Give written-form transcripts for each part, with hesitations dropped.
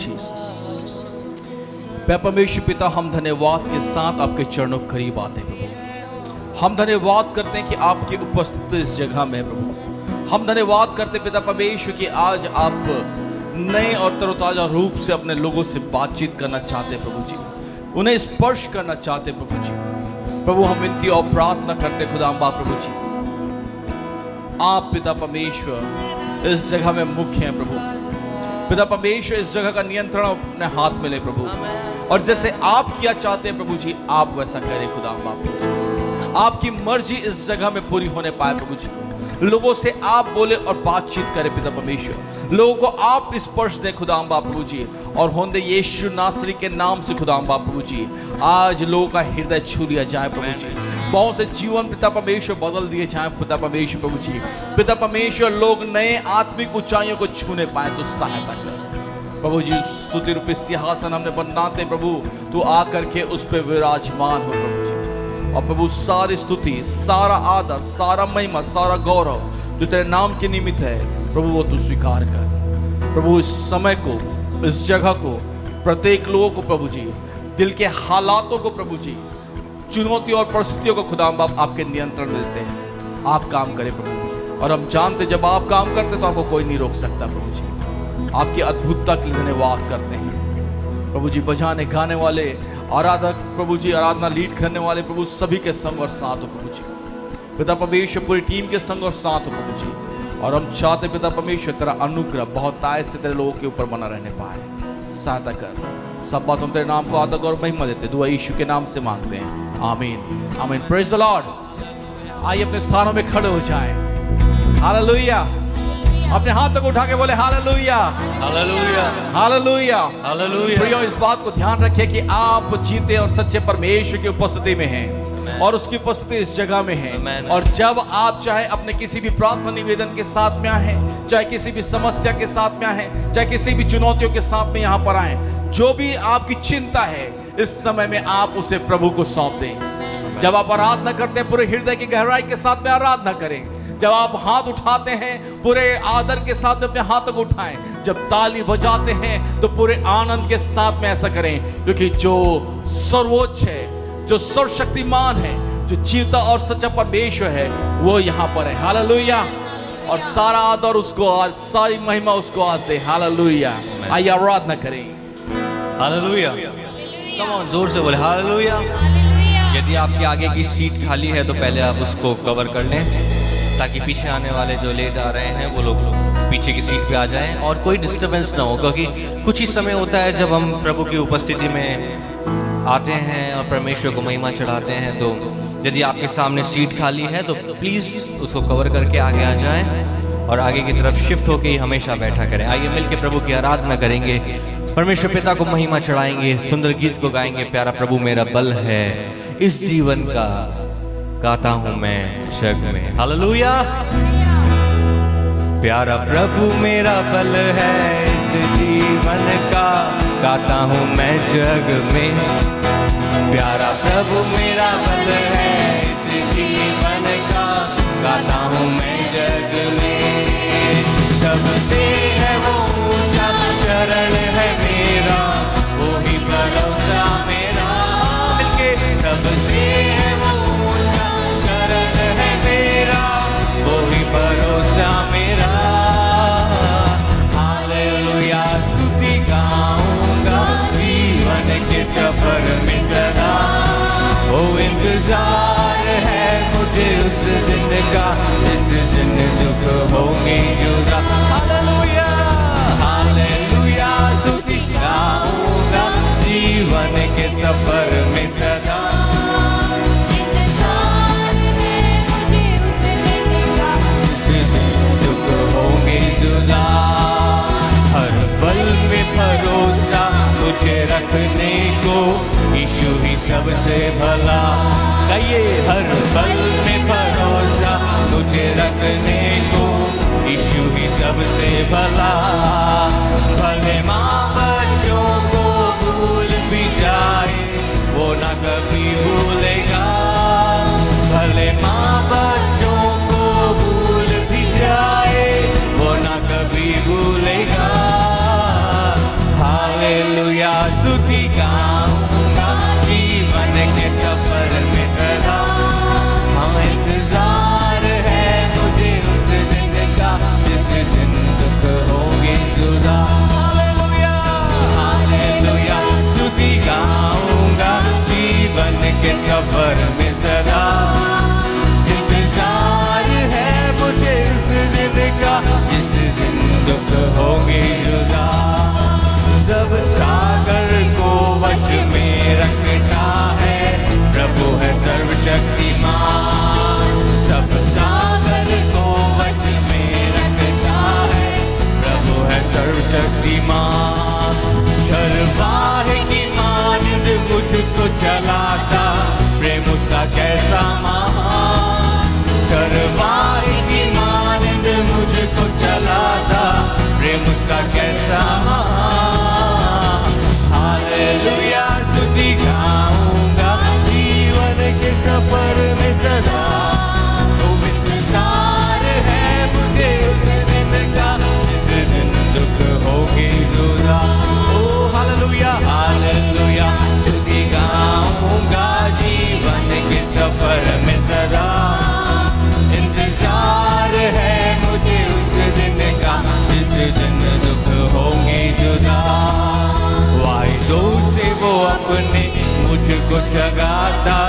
Jesus. परमेश्वर पिता, हम धन्यवाद के साथ आपके चरणों के करीब आते हैं प्रभु। हम धन्यवाद करते हैं कि आपकी उपस्थिति इस जगह में है प्रभु। हम धन्यवाद करते पिता परमेश्वर कि आज आप नए और तरोताजा रूप से अपने लोगों से बातचीत करना चाहते हैं प्रभु जी, उन्हें स्पर्श करना चाहते हैं प्रभु जी। प्रभु हम विनती और प्रार्थना करते खुदा प्रभु जी, आप पिता परमेश्वर इस जगह में मुख्य हैं प्रभु। पिता परमेश्वर इस जगह का नियंत्रण अपने हाथ में ले प्रभु, और जैसे आप किया चाहते हैं प्रभु जी, आप वैसा करें खुदा प्रभु जी। आपकी मर्जी इस जगह में पूरी होने पाए प्रभु जी। लोगों से आप बोले और बातचीत करें पिता परमेश्वर, लोगों को आप स्पर्श दें खुदा प्रभु जी, और होंदे यीशु नासरी के नाम से खुदा प्रभु जी आज लोगों का हृदय छू लिया जाए प्रभु जी। बहुत से जीवन पिता परमेश्वर बदल दिए जाए पिता परमेश्वर प्रभु जी। पिता परमेश्वर लोग नए आत्मिक ऊंचाइयों को छूने पाए तो सहायता कर प्रभु जी। स्तुति रूपी सिंहासन हमने बनाते प्रभु, तू आकर के उस पर विराजमान हो प्रभु जी। और प्रभु सारी स्तुति, सारा आदर, सारा महिमा, सारा गौरव जो तेरे नाम के निमित्त है प्रभु, वो तू स्वीकार कर प्रभु। इस समय को, इस जगह को, प्रत्येक लोगों को प्रभु जी, दिल के हालातों को प्रभु जी, चुनौतियों और परिस्थितियों को खुदा बाप आपके नियंत्रण में देते हैं। आप काम करें प्रभु, और हम जानते जब आप काम करते तो आपको कोई नहीं रोक सकता प्रभु जी। आपकी अद्भुतता के लिए धन्यवाद करते हैं प्रभु जी। बजाने गाने वाले आराधक प्रभु जी, आराधना लीड करने वाले प्रभु, सभी के संग और साथ हो प्रभु जी। पिता परमेश्वर पूरी टीम के संग और साथ हो प्रभु जी। और हम चाहते पिता परमेश्वर तेरा अनुग्रह बहुत आय से तेरे लोगों के ऊपर बना रहने पाए, सहायता कर। सब बात हम तेरे नाम को आदर और महिमा देते दुआ यीशु के नाम से मांगते हैं, आमीन आमीन। Praise the Lord. आइए अपने स्थानों में खड़े हो जाएं। हालेलुया। अपने हाथ तक उठा के बोले हालेलुया हालेलुया हालेलुया हालेलुया। प्रियो, इस बात को ध्यान रखिए कि आप जीते और सच्चे परमेश्वर की उपस्थिति में हैं, और उसकी उपस्थिति इस जगह में है। और जब आप चाहे अपने किसी भी प्रार्थना निवेदन के साथ में आए, चाहे किसी भी समस्या के साथ में आए, चाहे किसी भी चुनौतियों के साथ में यहाँ पर आए, जो भी आपकी चिंता है इस समय में आप उसे प्रभु को सौंप दें। जब आप आराधना करते हैं पूरे हृदय की गहराई के साथ में आराधना करें। जब आप हाथ उठाते हैं पूरे आदर के साथ में अपने हाथों को उठाएं। जब ताली बजाते हैं तो पूरे आनंद के साथ में ऐसा करें, क्योंकि जो सर्वोच्च है, जो सर्वशक्तिमान है, जो जीवता और सच्चा परमेश्वर है, वो यहाँ पर है। हालेलुया। और सारा आदर उसको आज, सारी महिमा उसको आज दे। हालेलुया। आइए आराधना करें। हालेलुया। कम ऑन, जोर से बोले हालेलुया। यदि आपके आगे की सीट खाली है तो पहले आप उसको कवर कर लें, ताकि पीछे आने वाले जो लेट आ रहे हैं वो लोग पीछे की सीट पे आ जाएं और कोई डिस्टरबेंस ना हो। क्योंकि कुछ ही समय होता है जब हम प्रभु की उपस्थिति में आते हैं और परमेश्वर को महिमा चढ़ाते हैं। तो यदि आपके सामने सीट खाली है तो प्लीज़ उसको कवर करके आगे आ जाएं और आगे की तरफ शिफ्ट होके ही हमेशा बैठा करें। आइए मिलकर प्रभु की आराधना करेंगे, परमेश्वर पिता को महिमा चढ़ाएंगे, सुंदर गीत को गाएंगे। प्यारा प्रभु मेरा बल है, इस जीवन का गाता हूँ मैं जग में। हालेलुया। प्यारा प्रभु मेरा बल है, इस जीवन का गाता हूँ मैं जग में। प्यारा प्रभु मेरा बल है, इस जीवन का गाता हूँ मैं जग में। सबसे है वो ऊंचा शरण है मेरा, वो ही भरोसा मेरा। मिलके सबसे है वो ऊंचा शरण है मेरा, वो ही भरोसा मेरा। हालेलुया। स्तुति गाऊंगा जीवन के सफर में सदा, वो इंतजार है मुझे उस दिन का, जिस दिन दुख होंगे जुदा। Hallelujah hallelujah. स्तुति गाऊंगा जीवन के सफर में सदा, हर पल में भरोसा मुझे रखने को, यीशु ही सबसे भला। कहिए हर पल में भरोसा मुझे रखने को, यीशु ही सबसे भला। भले माँ बच्चों को भूल भी जाए, वो ना कभी भूलेगा। भले माँ बच्चों को भूल भी जाए, वो ना कभी भूलेगा। हालेलुया। स्तुति गाऊंगा जीवन के सफर में सदा। हाँ इंतजार है मुझे उस दिन का जिस दिन दुख होंगे जुदा। हालेलुया हालेलुया स्तुति गाऊंगा जीवन के सफर में सदा। इंतजार है मुझे उस दिन का जिस दिन दुख होंगे जुदा। सब सागर को वश में रखता है प्रभु है सर्वशक्तिमान। सब सागर को वश में रखता है प्रभु है सर्वशक्तिमान। चरवाहे की मानंद मुझको चलाता प्रेम उसका कैसा महान। चरवाहे की मानंद मुझको चलाता प्रेम उसका कैसा महान। हालेलुया स्तुति गाऊंगा जीवन के सफर में सदा। तो इंतजार है मुझे उस दिन का जिस दिन दुख होगी जुदा। ओ हालेलुया हालेलुया स्तुति गाऊंगा जीवन के सफर में सदा। इंतजार है मुझे उस दिन का जिस दिन दुख होंगे जुदा। वायदों से वो अपने मुझको जगाता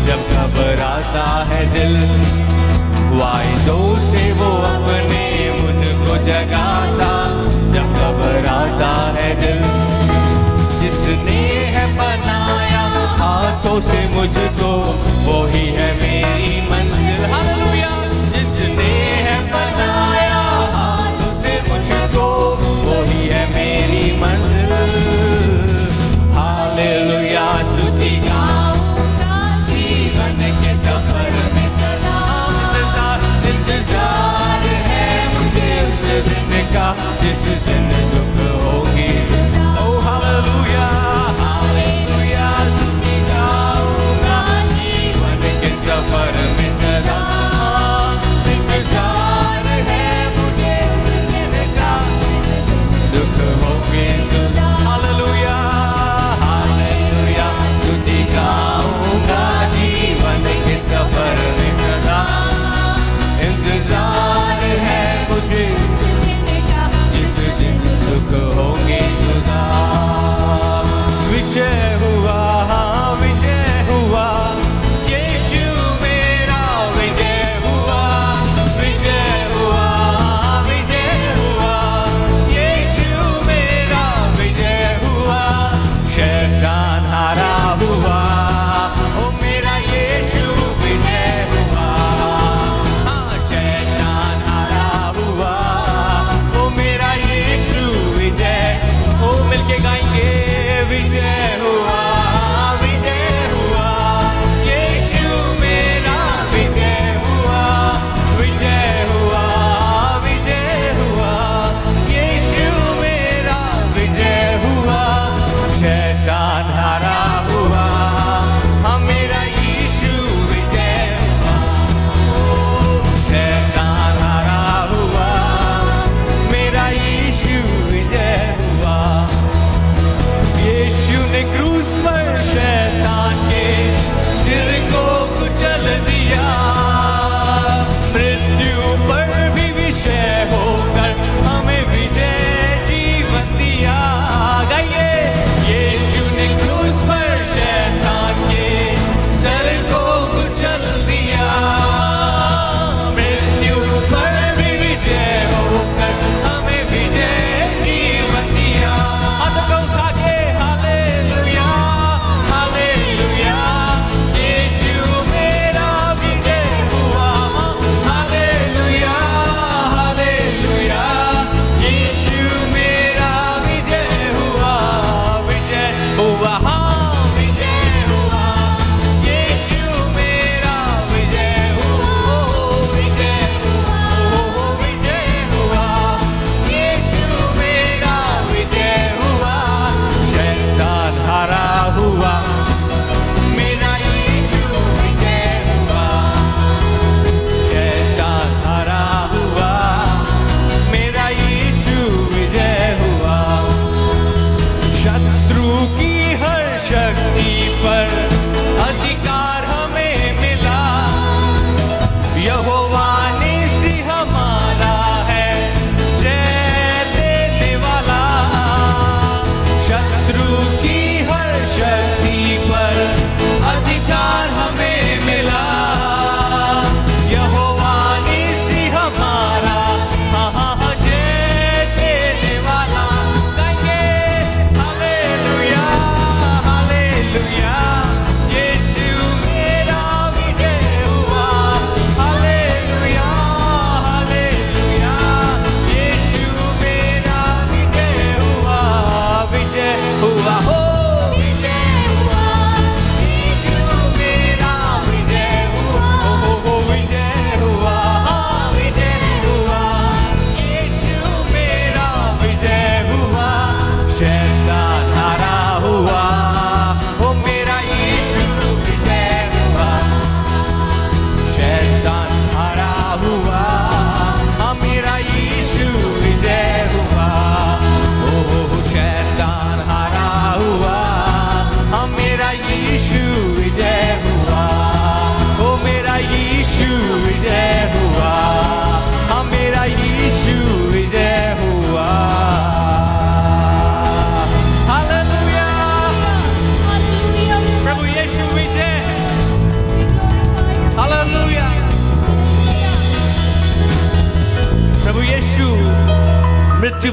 जब घबराता है दिल। वायदों से वो अपने मुझको जगाता जब घबराता है दिल। जिसने है बनाया हाथों से मुझको वो ही है मेरी मंजिल। हालेलुया जिसने है बनाया हाथों से मुझको वो ही है मेरी मंजिल। हालेलुया स्तुति गाऊंगा जीवन के सफर में सदा। इंतजार है मुझे उस दिन का जिस दिन दुख होगी। ओ हालेलुया हालेलुया स्तुति गाऊंगा जीवन के सफर में सदा। इंतजार है मुझे उस दिन का दुख होगी जुदा। हालेलुया हालेलुया स्तुति गाऊंगा जीवन के सफर में सदा। इंतजार है मुझे जिस दिन दुख होंगे जुदा। विजय हुआ विजय हुआ यीशु मेरा विजय हुआ। विजय हुआ विजय हुआ यीशु मेरा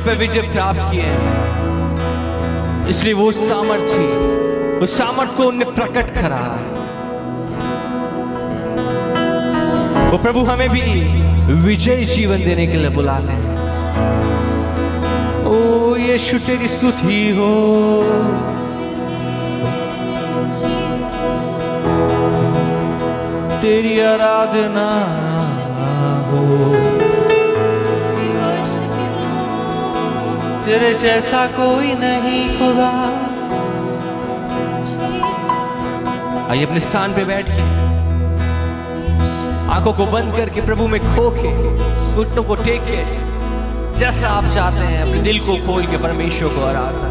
पे विजय प्राप्त की है, इसलिए वो सामर्थ थी, उस सामर्थ को उन्हें प्रकट करा है। वो प्रभु हमें भी विजय जीवन देने के लिए बुलाते हैं। ओ यीशु तेरी स्तुति हो, तेरी आराधना हो, तेरे जैसा कोई नहीं खुदा। आइए अपने स्थान पे बैठ के आंखों को बंद करके प्रभु में खो के घुटनों को टेक के जैसा आप चाहते हैं अपने दिल को खोल के परमेश्वर को आराधना।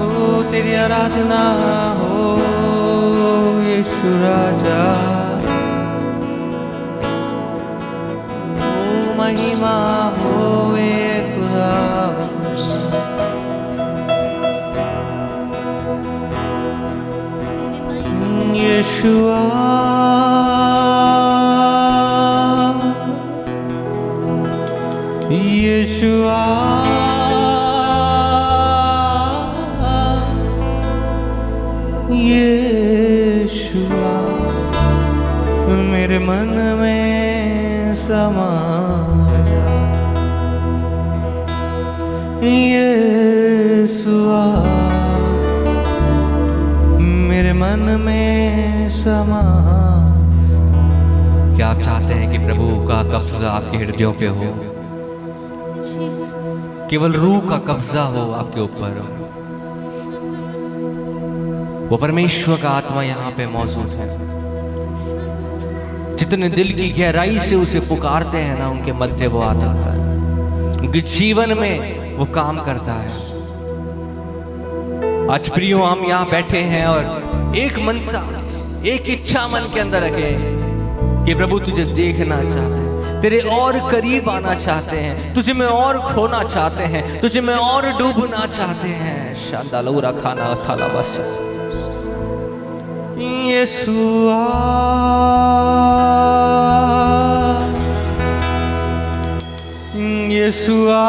ओ तेरी आराधना हो यीशु राजा, ओ महिमा हो खुदा। यीशुआ यीशुआ यीशुआ मेरे मन में समा जा। यीशुआ मेरे मन में समा। क्या आप चाहते हैं कि प्रभु का कब्जा आपके हृदयों पे हो, केवल रूह का कब्जा हो आपके ऊपर? वो परमेश्वर का आत्मा यहाँ पे मौजूद है। जितने दिल की गहराई से उसे पुकारते हैं ना, उनके मध्य वो आता है, उनके जीवन में वो काम करता है। आज प्रियो हम यहाँ बैठे हैं और एक मनसा, एक इच्छा मन के अंदर रखे कि प्रभु तुझे देखना चाहते हैं, तेरे और करीब आना चाहते हैं, तुझे में और खोना चाहते हैं, तुझे में और डूबना चाहते हैं। शांदालूरा खाना थाला बस यीशुआ यीशुआ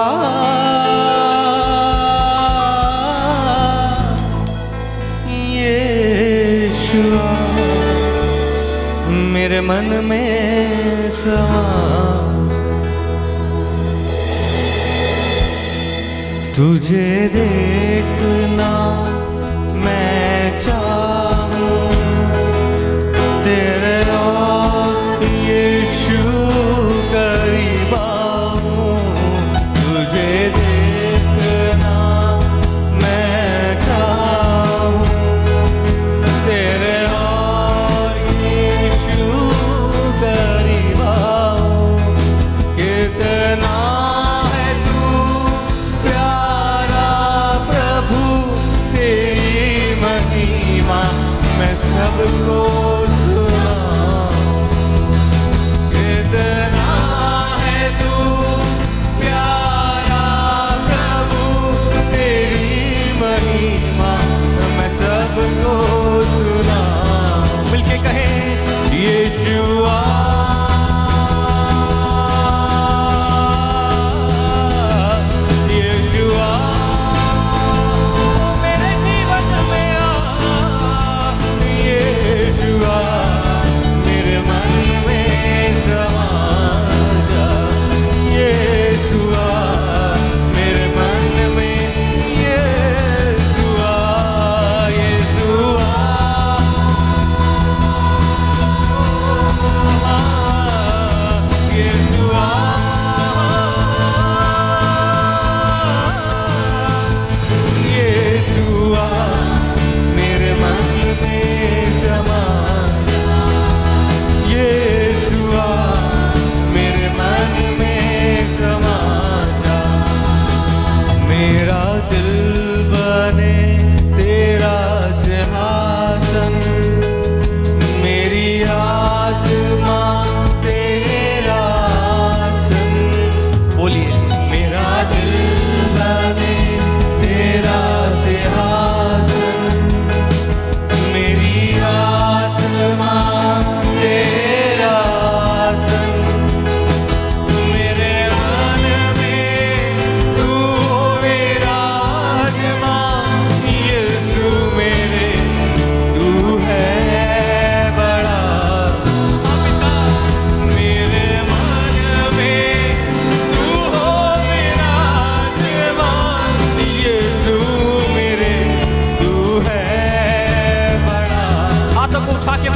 यीशुआ मेरे मन में समा। तुझे देखना मैं चाहूं, तेरे और यीशु करीब आऊं। तुझे देखना मैं चाहूं, तेरे और यीशु करीब आऊं। कितना है तू प्यारा प्रभु, तेरी महिमा मैं सबको सुना।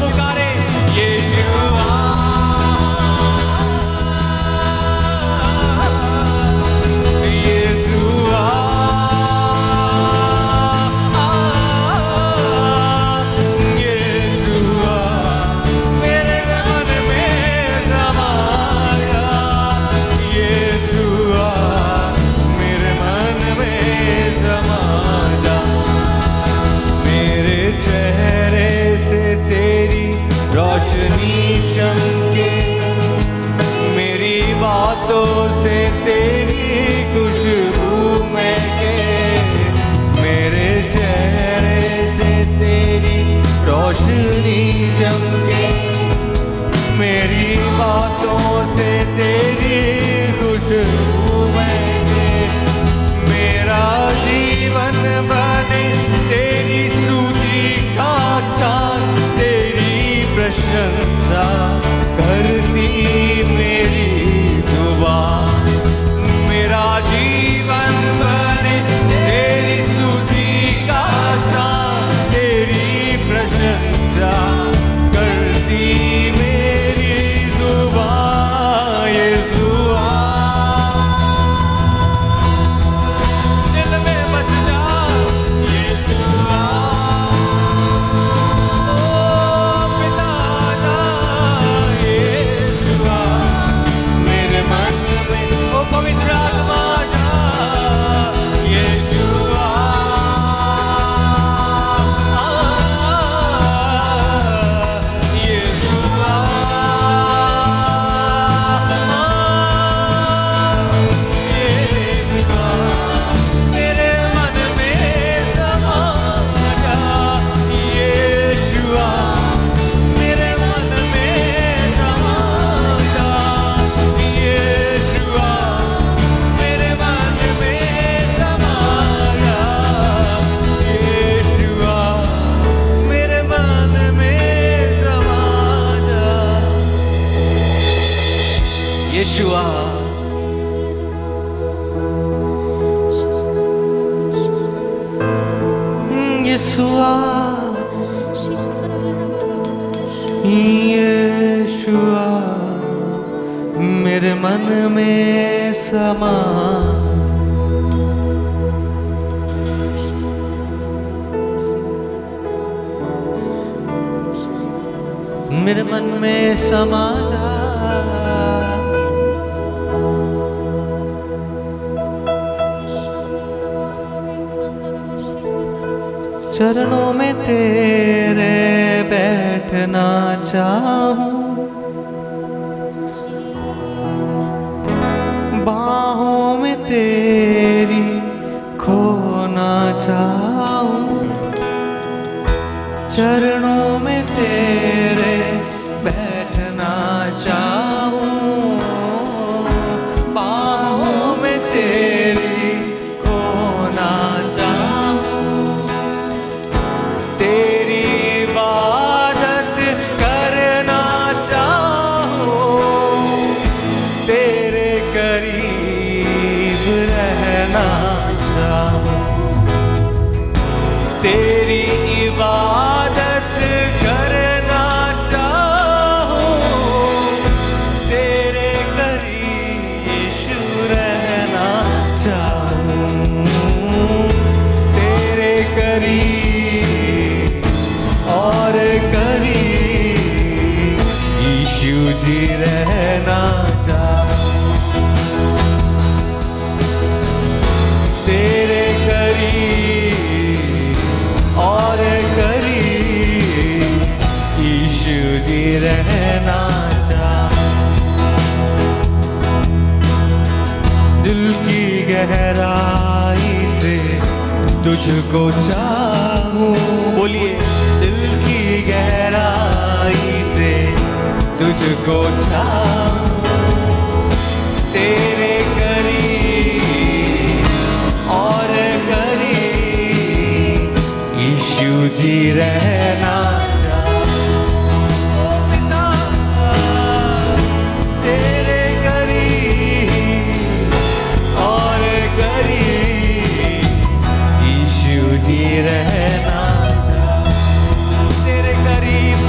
पुकारे यीशुआ यीशुआ यीशुआ मेरे मन में समा जा यीशुआ मेरे मन में समा जा मेरे चेहरे से तेरी रोशनी चमके मेरी बातों से तेरी खुशबू महके मेरे चेहरे से तेरी रोशनी चमके मेरी बातों से तेरी खुशबू महके मेरा जीवन बने तेरी स्तुति का साथ तेरी प्रशंसा करती मेरी जुबान मेरा जीवन बने तेरी स्तुति का साथ तेरी प्रशंसा करती मेरी जुबान यीशुआ दिल में बस जा यीशुआ ओ पिता जा यीशुआ मेरे मन में ओ पवित्र आत्मा जा यीशुआ यीशुआ यीशुआ मेरे मन में समा जा यीशुआ मेरे मन में समा जा यीशुआ मेरे मन में समा जा यीशुआ मेरे मन में समा जा यीशुआ यीशुआ यीशुआ मेरे मन में समा मेरे मन में समा जा चरणों में तेरे बैठना चाहूं बाहों में तेरी खोना चाहूं चरणों में तेरे बैठना चाहूं बाहों में तेरी खोना चाहूं तेरी इबादत करना चाहूं तेरे करीब रहना चाहूं तेरी इबादत करना चाहूं तेरे करीब यीशु रहना चाहूं तेरे करीब और करीब यीशु जी रहना चाहूं तेरे करीब और करीब यीशु जी रहना चाहूं दिल की गहराई से तुझको चाहूं बोलिए दिल की गहराई से तुझको चाहूं तेरे करीब और करीब यीशु जी रहना चाहूं पिता तेरे करीब और करीब यीशु जी रहना चाहूं तेरे करीब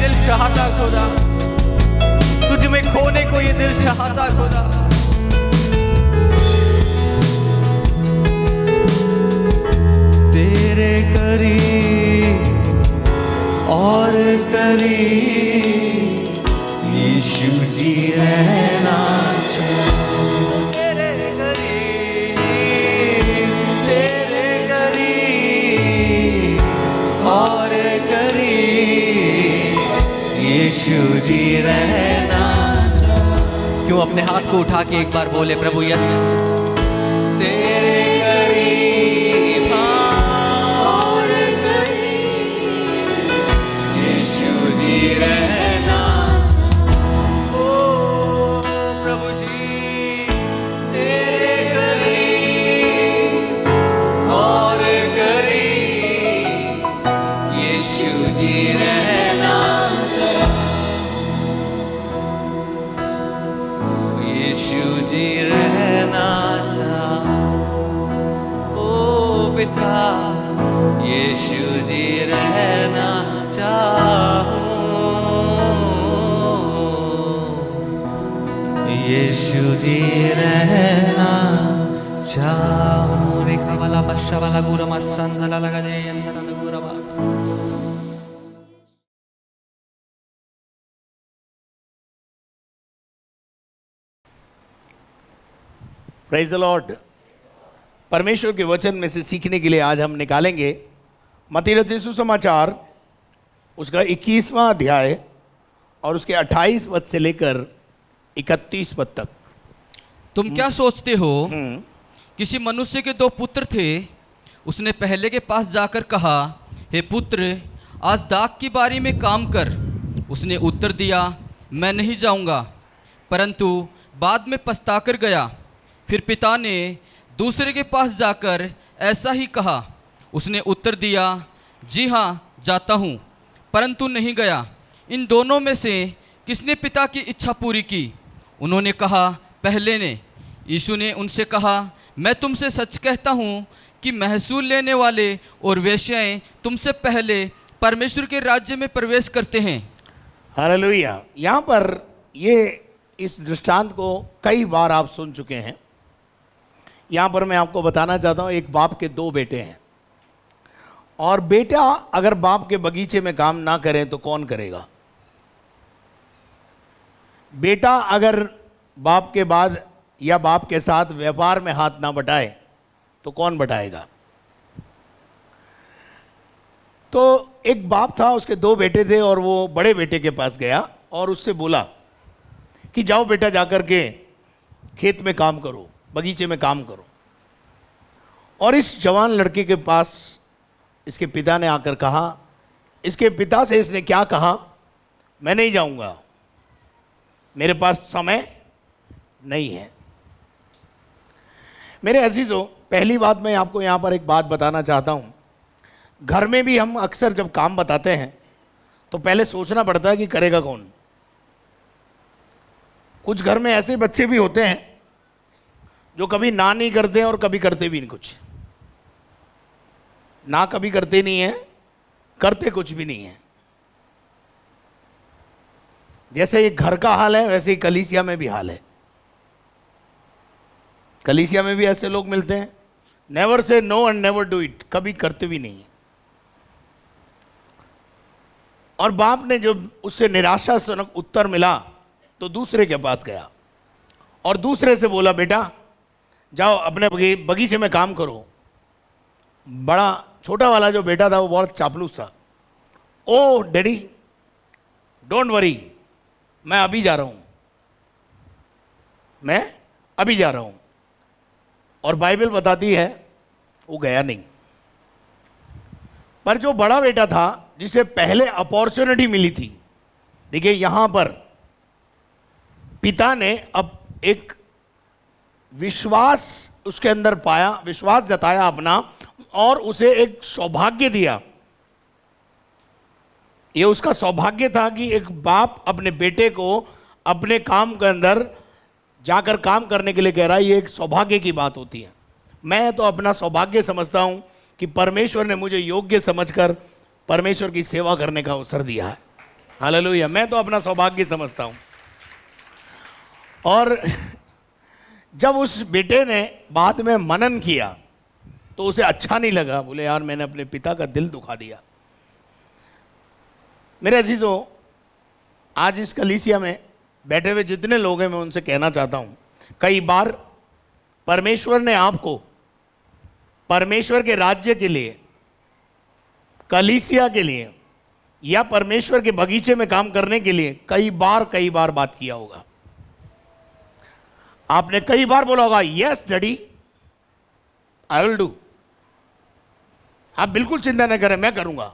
दिल चाहता खुदा, तुझ में खोने को ये दिल चाहता खुदा। तेरे करीब और करीब यीशु जी रहना चाहूं। तेरे करीब और करीब यीशु जी रहना चाहूं। क्यों अपने हाथ को उठा के एक बार बोले प्रभु यस। तेरे करीब और करीब यीशु जी रहना चाहूं। ओ प्रभु जी तेरे करीब और करीब यीशु जी रहना चाहूं। यीशु जी रहना चाहूं। ओ पिता यीशु जी रहना चाहूं। यीशु जी रहना चाहूं। रेखा वाला बच्चा वाला गुरु मस्संदला लगा दे अंदर गुरु वाला। Praise the Lord. परमेश्वर के वचन में से सीखने के लिए आज हम निकालेंगे मत्ती रचित सुसमाचार उसका 21वां अध्याय और उसके 28 पद से लेकर 31 पद तक। तुम क्या सोचते हो? किसी मनुष्य के 2 पुत्र थे। उसने पहले के पास जाकर कहा, हे पुत्र, आज दाख की बारी में काम कर। उसने उत्तर दिया, मैं नहीं जाऊंगा। परंतु बाद में पछताकर गया। फिर पिता ने दूसरे के पास जाकर ऐसा ही कहा। उसने उत्तर दिया, जी हाँ, जाता हूँ, परंतु नहीं गया। इन दोनों में से किसने पिता की इच्छा पूरी की? उन्होंने कहा, पहले ने। यीशु ने उनसे कहा, मैं तुमसे सच कहता हूँ कि महसूल लेने वाले और वेश्याएं तुमसे पहले परमेश्वर के राज्य में प्रवेश करते हैं। हालेलुया। यहाँ पर ये इस दृष्टांत को कई बार आप सुन चुके हैं। यहाँ पर मैं आपको बताना चाहता हूँ, एक बाप के 2 बेटे हैं और बेटा अगर बाप के बगीचे में काम ना करे तो कौन करेगा? बेटा अगर बाप के बाद या बाप के साथ व्यापार में हाथ ना बटाए तो कौन बटाएगा? तो एक बाप था, उसके 2 बेटे थे और वो बड़े बेटे के पास गया और उससे बोला कि जाओ बेटा, जाकर के खेत में काम करो, बगीचे में काम करो। और इस जवान लड़के के पास इसके पिता ने आकर कहा, इसके पिता से इसने क्या कहा? मैं नहीं जाऊंगा, मेरे पास समय नहीं है। मेरे अजीजों, पहली बात मैं आपको यहाँ पर एक बात बताना चाहता हूँ। घर में भी हम अक्सर जब काम बताते हैं तो पहले सोचना पड़ता है कि करेगा कौन। कुछ घर में ऐसे बच्चे भी होते हैं जो कभी ना नहीं करते और कभी करते भी नहीं कुछ। ना कभी करते नहीं है, करते कुछ भी नहीं है। जैसे ये घर का हाल है वैसे ही कलीसिया में भी हाल है। कलीसिया में भी ऐसे लोग मिलते हैं, never say no and never do it, कभी करते भी नहीं है। और बाप ने जब उससे निराशाजनक उत्तर मिला तो दूसरे के पास गया और दूसरे से बोला, बेटा जाओ अपने बगीचे में काम करो। बड़ा छोटा वाला जो बेटा था वो बहुत चापलूस था। ओ डैडी, डोंट वरी, मैं अभी जा रहा हूं, मैं अभी जा रहा हूं। और बाइबल बताती है वो गया नहीं। पर जो बड़ा बेटा था जिसे पहले अपॉर्चुनिटी मिली थी, देखिए यहां पर पिता ने अब एक विश्वास उसके अंदर पाया, विश्वास जताया अपना और उसे एक सौभाग्य दिया। ये उसका सौभाग्य था कि एक बाप अपने बेटे को अपने काम के अंदर जाकर काम करने के लिए कह रहा है। ये एक सौभाग्य की बात होती है। मैं तो अपना सौभाग्य समझता हूं कि परमेश्वर ने मुझे योग्य समझकर परमेश्वर की सेवा करने का अवसर दिया है। हालेलुया। मैं तो अपना सौभाग्य समझता हूं। और जब उस बेटे ने बाद में मनन किया तो उसे अच्छा नहीं लगा, बोले यार मैंने अपने पिता का दिल दुखा दिया। मेरे अजीजों, आज इस कलीसिया में बैठे हुए जितने लोग हैं, मैं उनसे कहना चाहता हूं, कई बार परमेश्वर ने आपको परमेश्वर के राज्य के लिए, कलीसिया के लिए या परमेश्वर के बगीचे में काम करने के लिए कई बार बात किया होगा। आपने कई बार बोला होगा, yes daddy I will do, आप बिल्कुल चिंता न करें, मैं करूंगा।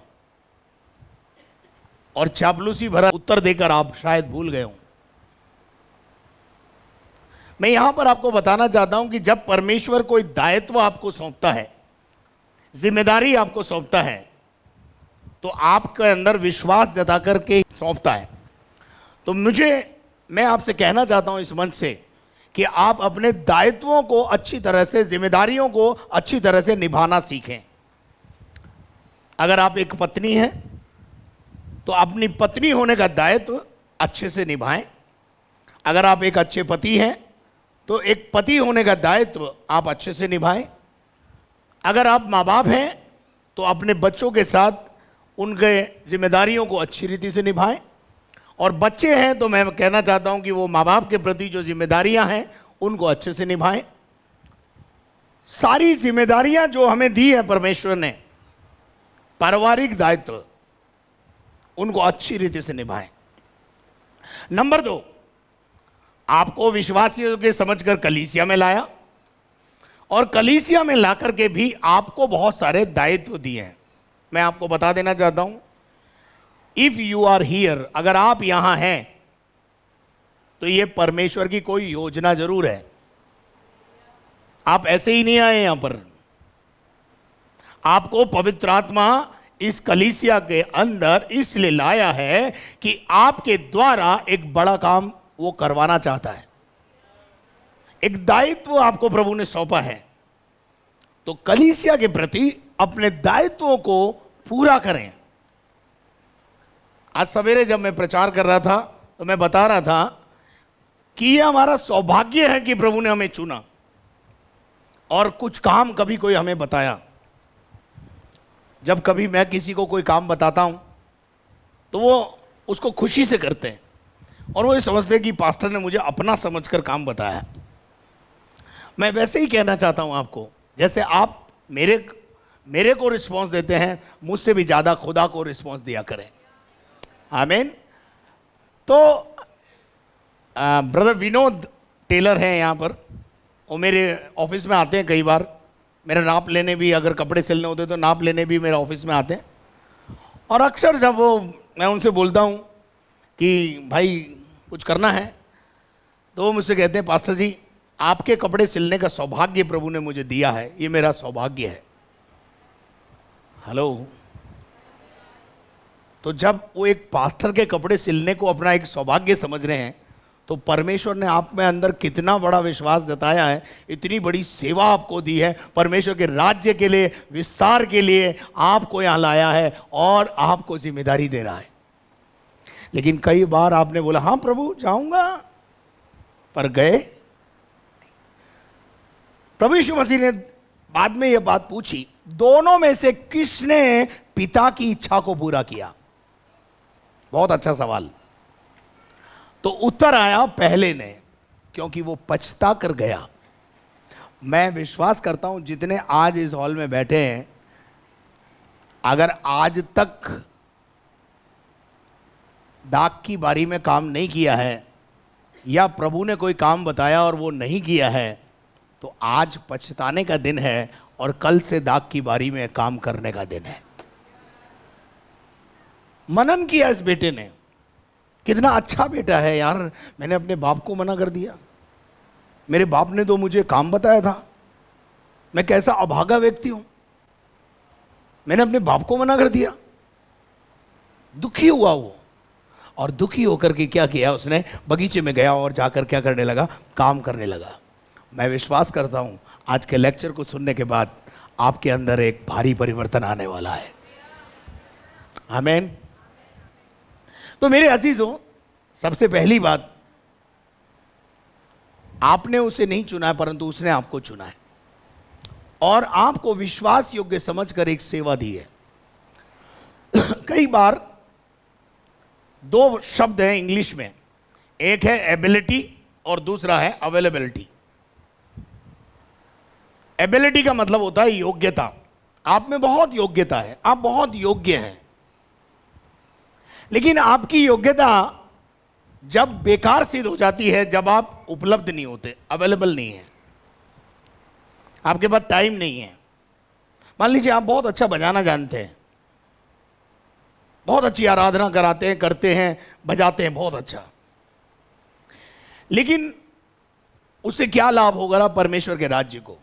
और चापलूसी भरा उत्तर देकर आप शायद भूल गए हों। मैं यहां पर आपको बताना चाहता हूं कि जब परमेश्वर कोई दायित्व आपको सौंपता है, जिम्मेदारी आपको सौंपता है, तो आपके अंदर विश्वास जता करके सौंपता है। तो मैं आपसे कहना चाहता हूं इस मंच से कि आप अपने दायित्वों को अच्छी तरह से, जिम्मेदारियों को अच्छी तरह से निभाना सीखें। अगर आप एक पत्नी हैं तो अपनी पत्नी होने का दायित्व अच्छे से निभाएं। अगर आप एक अच्छे पति हैं तो एक पति होने का दायित्व आप अच्छे से निभाएं। अगर आप माँ बाप हैं तो अपने बच्चों के साथ उनके जिम्मेदारियों को अच्छी रीति से निभाएं। और बच्चे हैं तो मैं कहना चाहता हूं कि वो माँ बाप के प्रति जो जिम्मेदारियां हैं उनको अच्छे से निभाएं। सारी जिम्मेदारियां जो हमें दी है परमेश्वर ने, पारिवारिक दायित्व, उनको अच्छी रीति से निभाएं। नंबर 2, आपको विश्वासियों के समझकर कलीसिया में लाया और कलीसिया में लाकर के भी आपको बहुत सारे दायित्व दिए हैं। मैं आपको बता देना चाहता हूं, इफ यू आर हियर, अगर आप यहां हैं तो यह परमेश्वर की कोई योजना जरूर है। आप ऐसे ही नहीं आए यहां पर। आपको पवित्र आत्मा इस कलीसिया के अंदर इसलिए लाया है कि आपके द्वारा एक बड़ा काम वो करवाना चाहता है। एक दायित्व आपको प्रभु ने सौंपा है, तो कलीसिया के प्रति अपने दायित्वों को पूरा करें। आज सवेरे जब मैं प्रचार कर रहा था तो मैं बता रहा था कि यह हमारा सौभाग्य है कि प्रभु ने हमें चुना और कुछ काम कभी कोई हमें बताया। जब कभी मैं किसी को कोई काम बताता हूं तो वो उसको खुशी से करते हैं और वो ये समझते हैं कि पास्टर ने मुझे अपना समझकर काम बताया। मैं वैसे ही कहना चाहता हूं आपको, जैसे आप मेरे को रिस्पॉन्स देते हैं, मुझसे भी ज़्यादा खुदा को रिस्पॉन्स दिया करें। आमीन। तो ब्रदर विनोद टेलर हैं यहाँ पर, वो मेरे ऑफिस में आते हैं कई बार, मेरा नाप लेने भी, अगर कपड़े सिलने होते तो नाप लेने भी मेरे ऑफिस में आते हैं। और अक्सर जब मैं उनसे बोलता हूँ कि भाई कुछ करना है, तो वो मुझसे कहते हैं, पास्टर जी आपके कपड़े सिलने का सौभाग्य प्रभु ने मुझे दिया है, ये मेरा सौभाग्य है। हेलो। तो जब वो एक पास्टर के कपड़े सिलने को अपना एक सौभाग्य समझ रहे हैं, तो परमेश्वर ने आप में अंदर कितना बड़ा विश्वास जताया है, इतनी बड़ी सेवा आपको दी है, परमेश्वर के राज्य के लिए, विस्तार के लिए आपको यहाँ लाया है और आपको जिम्मेदारी दे रहा है। लेकिन कई बार आपने बोला हाँ प्रभु जाऊंगा, पर गए। प्रभु यीशु मसीह ने बाद में यह बात पूछी, दोनों में से किसने पिता की इच्छा को पूरा किया? बहुत अच्छा सवाल। तो उत्तर आया पहले ने, क्योंकि वो पछता कर गया। मैं विश्वास करता हूं जितने आज इस हॉल में बैठे हैं, अगर आज तक डाक की बारी में काम नहीं किया है या प्रभु ने कोई काम बताया और वो नहीं किया है, तो आज पछताने का दिन है और कल से डाक की बारी में काम करने का दिन है। मनन किया इस बेटे ने, कितना अच्छा बेटा है यार, मैंने अपने बाप को मना कर दिया, मेरे बाप ने तो मुझे काम बताया था, मैं कैसा अभागा व्यक्ति हूं, मैंने अपने बाप को मना कर दिया। दुखी हुआ वो, और दुखी होकर के क्या किया उसने, बगीचे में गया और जाकर क्या करने लगा, काम करने लगा। मैं विश्वास करता हूं आज के लेक्चर को सुनने के बाद आपके अंदर एक भारी परिवर्तन आने वाला है। आमीन। तो मेरे अजीजों, सबसे पहली बात, आपने उसे नहीं चुना है परंतु उसने आपको चुना है और आपको विश्वास योग्य समझकर एक सेवा दी है। कई बार दो शब्द हैं इंग्लिश में, एक है एबिलिटी और दूसरा है अवेलेबिलिटी। एबिलिटी का मतलब होता है योग्यता। आप में बहुत योग्यता है, आप बहुत योग्य हैं, लेकिन आपकी योग्यता जब बेकार सिद्ध हो जाती है, जब आप उपलब्ध नहीं होते, अवेलेबल नहीं है, आपके पास टाइम नहीं है। मान लीजिए आप बहुत अच्छा बजाना जानते हैं, बहुत अच्छी आराधना कराते हैं, करते हैं, बजाते हैं बहुत अच्छा, लेकिन उससे क्या लाभ होगा ना परमेश्वर के राज्य को,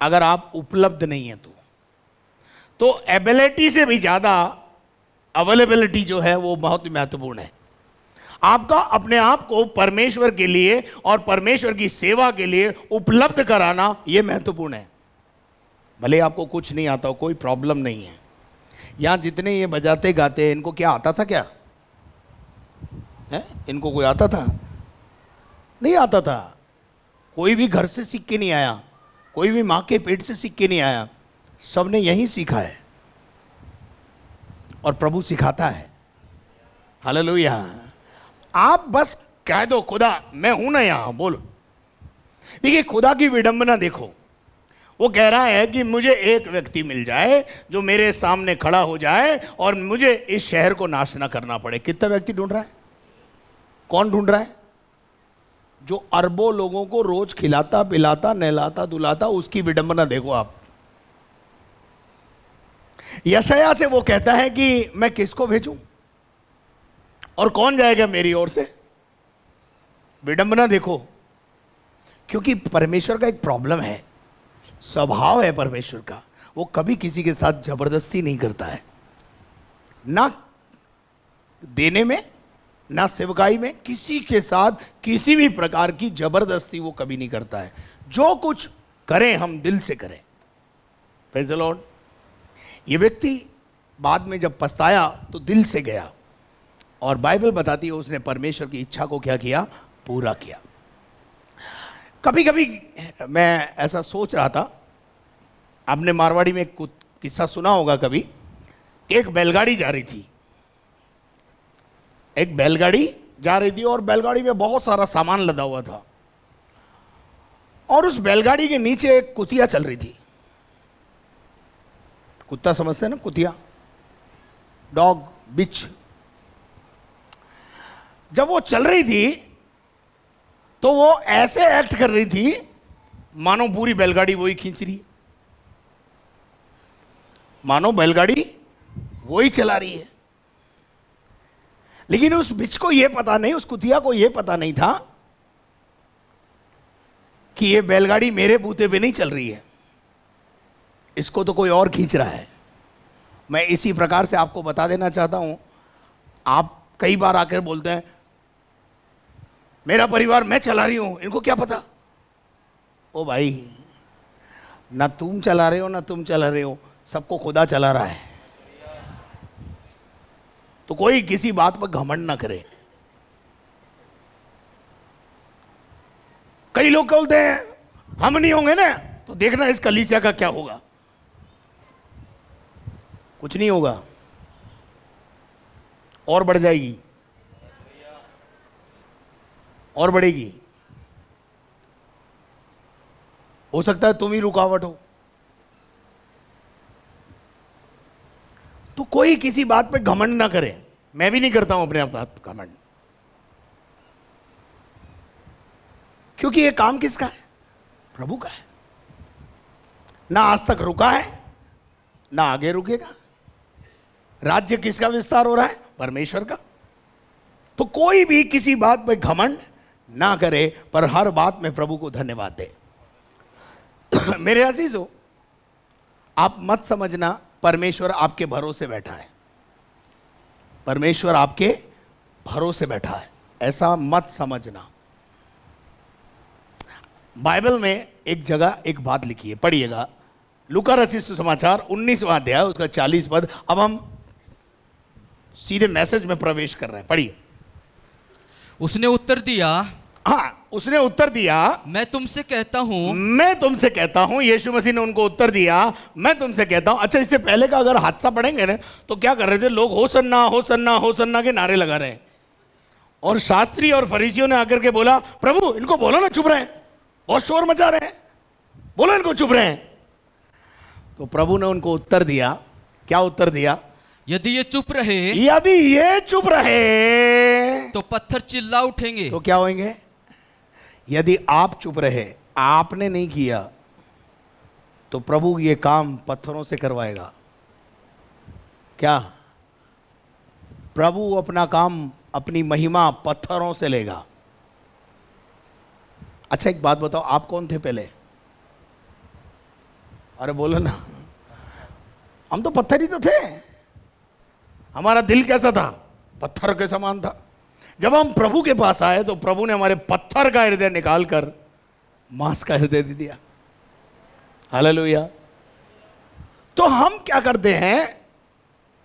अगर आप उपलब्ध नहीं है तो एबिलिटी से भी ज्यादा अवेलेबिलिटी जो है वो बहुत महत्वपूर्ण है। आपका अपने आप को परमेश्वर के लिए और परमेश्वर की सेवा के लिए उपलब्ध कराना यह महत्वपूर्ण है। भले आपको कुछ नहीं आता हो, कोई प्रॉब्लम नहीं है। यहां जितने ये बजाते गाते हैं, इनको क्या आता था क्या है? इनको कोई आता था? नहीं आता था। कोई भी घर से सीख के नहीं आया, कोई भी मां के पेट से सीख के नहीं आया, सबने यही सीखा है और प्रभु सिखाता है। हालेलुया। आप बस कह दो खुदा मैं हूं ना यहां, बोलो। देखिए खुदा की विडंबना देखो, वो कह रहा है कि मुझे एक व्यक्ति मिल जाए जो मेरे सामने खड़ा हो जाए और मुझे इस शहर को नाश ना करना पड़े। कितना व्यक्ति ढूंढ रहा है? कौन ढूंढ रहा है? जो अरबों लोगों को रोज खिलाता पिलाता नहलाता दुलाता, उसकी विडंबना देखो आप। यशाया से वो कहता है कि मैं किसको भेजूं और कौन जाएगा मेरी ओर से? विडंबना देखो। क्योंकि परमेश्वर का एक प्रॉब्लम है, स्वभाव है परमेश्वर का, वो कभी किसी के साथ जबरदस्ती नहीं करता है, ना देने में ना सेवकाई में, किसी के साथ किसी भी प्रकार की जबरदस्ती वो कभी नहीं करता है। जो कुछ करें हम दिल से करें। Praise the Lord. ये व्यक्ति बाद में जब पछताया तो दिल से गया और बाइबल बताती है उसने परमेश्वर की इच्छा को क्या किया? पूरा किया। कभी कभी मैं ऐसा सोच रहा था, आपने मारवाड़ी में एक किस्सा सुना होगा कभी, एक बैलगाड़ी जा रही थी, एक बैलगाड़ी जा रही थी और बैलगाड़ी में बहुत सारा सामान लदा हुआ था और उस बैलगाड़ी के नीचे एक कुतिया चल रही थी। कुत्ता समझते हैं ना, कुतिया, डॉग, बिच। जब वो चल रही थी तो वो ऐसे एक्ट कर रही थी मानो पूरी बैलगाड़ी वही खींच रही, मानो बैलगाड़ी वही चला रही है। लेकिन उस बिच को यह पता नहीं, उस कुतिया को यह पता नहीं था कि ये बैलगाड़ी मेरे बूते पे नहीं चल रही है, इसको तो कोई और खींच रहा है। मैं इसी प्रकार से आपको बता देना चाहता हूं। आप कई बार आकर बोलते हैं मेरा परिवार मैं चला रही हूं, इनको क्या पता? ओ भाई, ना तुम चला रहे हो ना तुम चला रहे हो, सबको खुदा चला रहा है। तो कोई किसी बात पर घमंड ना करे। कई लोग बोलते हैं हम नहीं होंगे ना तो देखना इस कलीसिया का क्या होगा। कुछ नहीं होगा, और बढ़ जाएगी और बढ़ेगी। हो सकता है तुम ही रुकावट हो। तो कोई किसी बात पे घमंड ना करे। मैं भी नहीं करता हूं अपने आप पर घमंड, क्योंकि ये काम किसका है? प्रभु का है। ना आज तक रुका है ना आगे रुकेगा। राज्य किसका विस्तार हो रहा है? परमेश्वर का। तो कोई भी किसी बात पे घमंड ना करे, पर हर बात में प्रभु को धन्यवाद दे। मेरे अजीजों, आप मत समझना परमेश्वर आपके भरोसे बैठा है। परमेश्वर आपके भरोसे बैठा है, ऐसा मत समझना। बाइबल में एक जगह एक बात लिखी है, पढ़िएगा। लूका रचित सुसमाचार 19वां अध्याय उसका 40 पद। अब हम सीधे मैसेज में प्रवेश कर रहे हैं, पढ़िए। उसने उत्तर दिया, हाँ, उसने उत्तर दिया, मैं तुमसे कहता हूं। मैं तुमसे कहता हूं, यीशु मसीह ने उनको उत्तर दिया, मैं तुमसे कहता हूं। अच्छा, इससे पहले का अगर हादसा पढ़ेंगे ना तो क्या कर रहे थे लोग? होसन्ना होसन्ना होसन्ना के नारे लगा रहे हैं। और शास्त्री और फरीसियों ने आकर के बोला, प्रभु इनको बोलो ना चुप रहे, बहुत शोर मचा रहे हैं, बोलो इनको चुप रहे। तो प्रभु ने उनको उत्तर दिया, क्या उत्तर दिया? यदि ये चुप रहे यदि ये चुप रहे तो पत्थर चिल्ला उठेंगे। तो क्या होंगे? यदि आप चुप रहे, आपने नहीं किया, तो प्रभु ये काम पत्थरों से करवाएगा। क्या? प्रभु अपना काम, अपनी महिमा पत्थरों से लेगा। अच्छा, एक बात बताओ, आप कौन थे पहले? अरे बोलो ना। हम तो पत्थर ही तो थे। हमारा दिल कैसा था? पत्थर के समान था। जब हम प्रभु के पास आए तो प्रभु ने हमारे पत्थर का हृदय निकालकर मांस का हृदय दे दिया। हालेलुया। तो हम क्या करते हैं?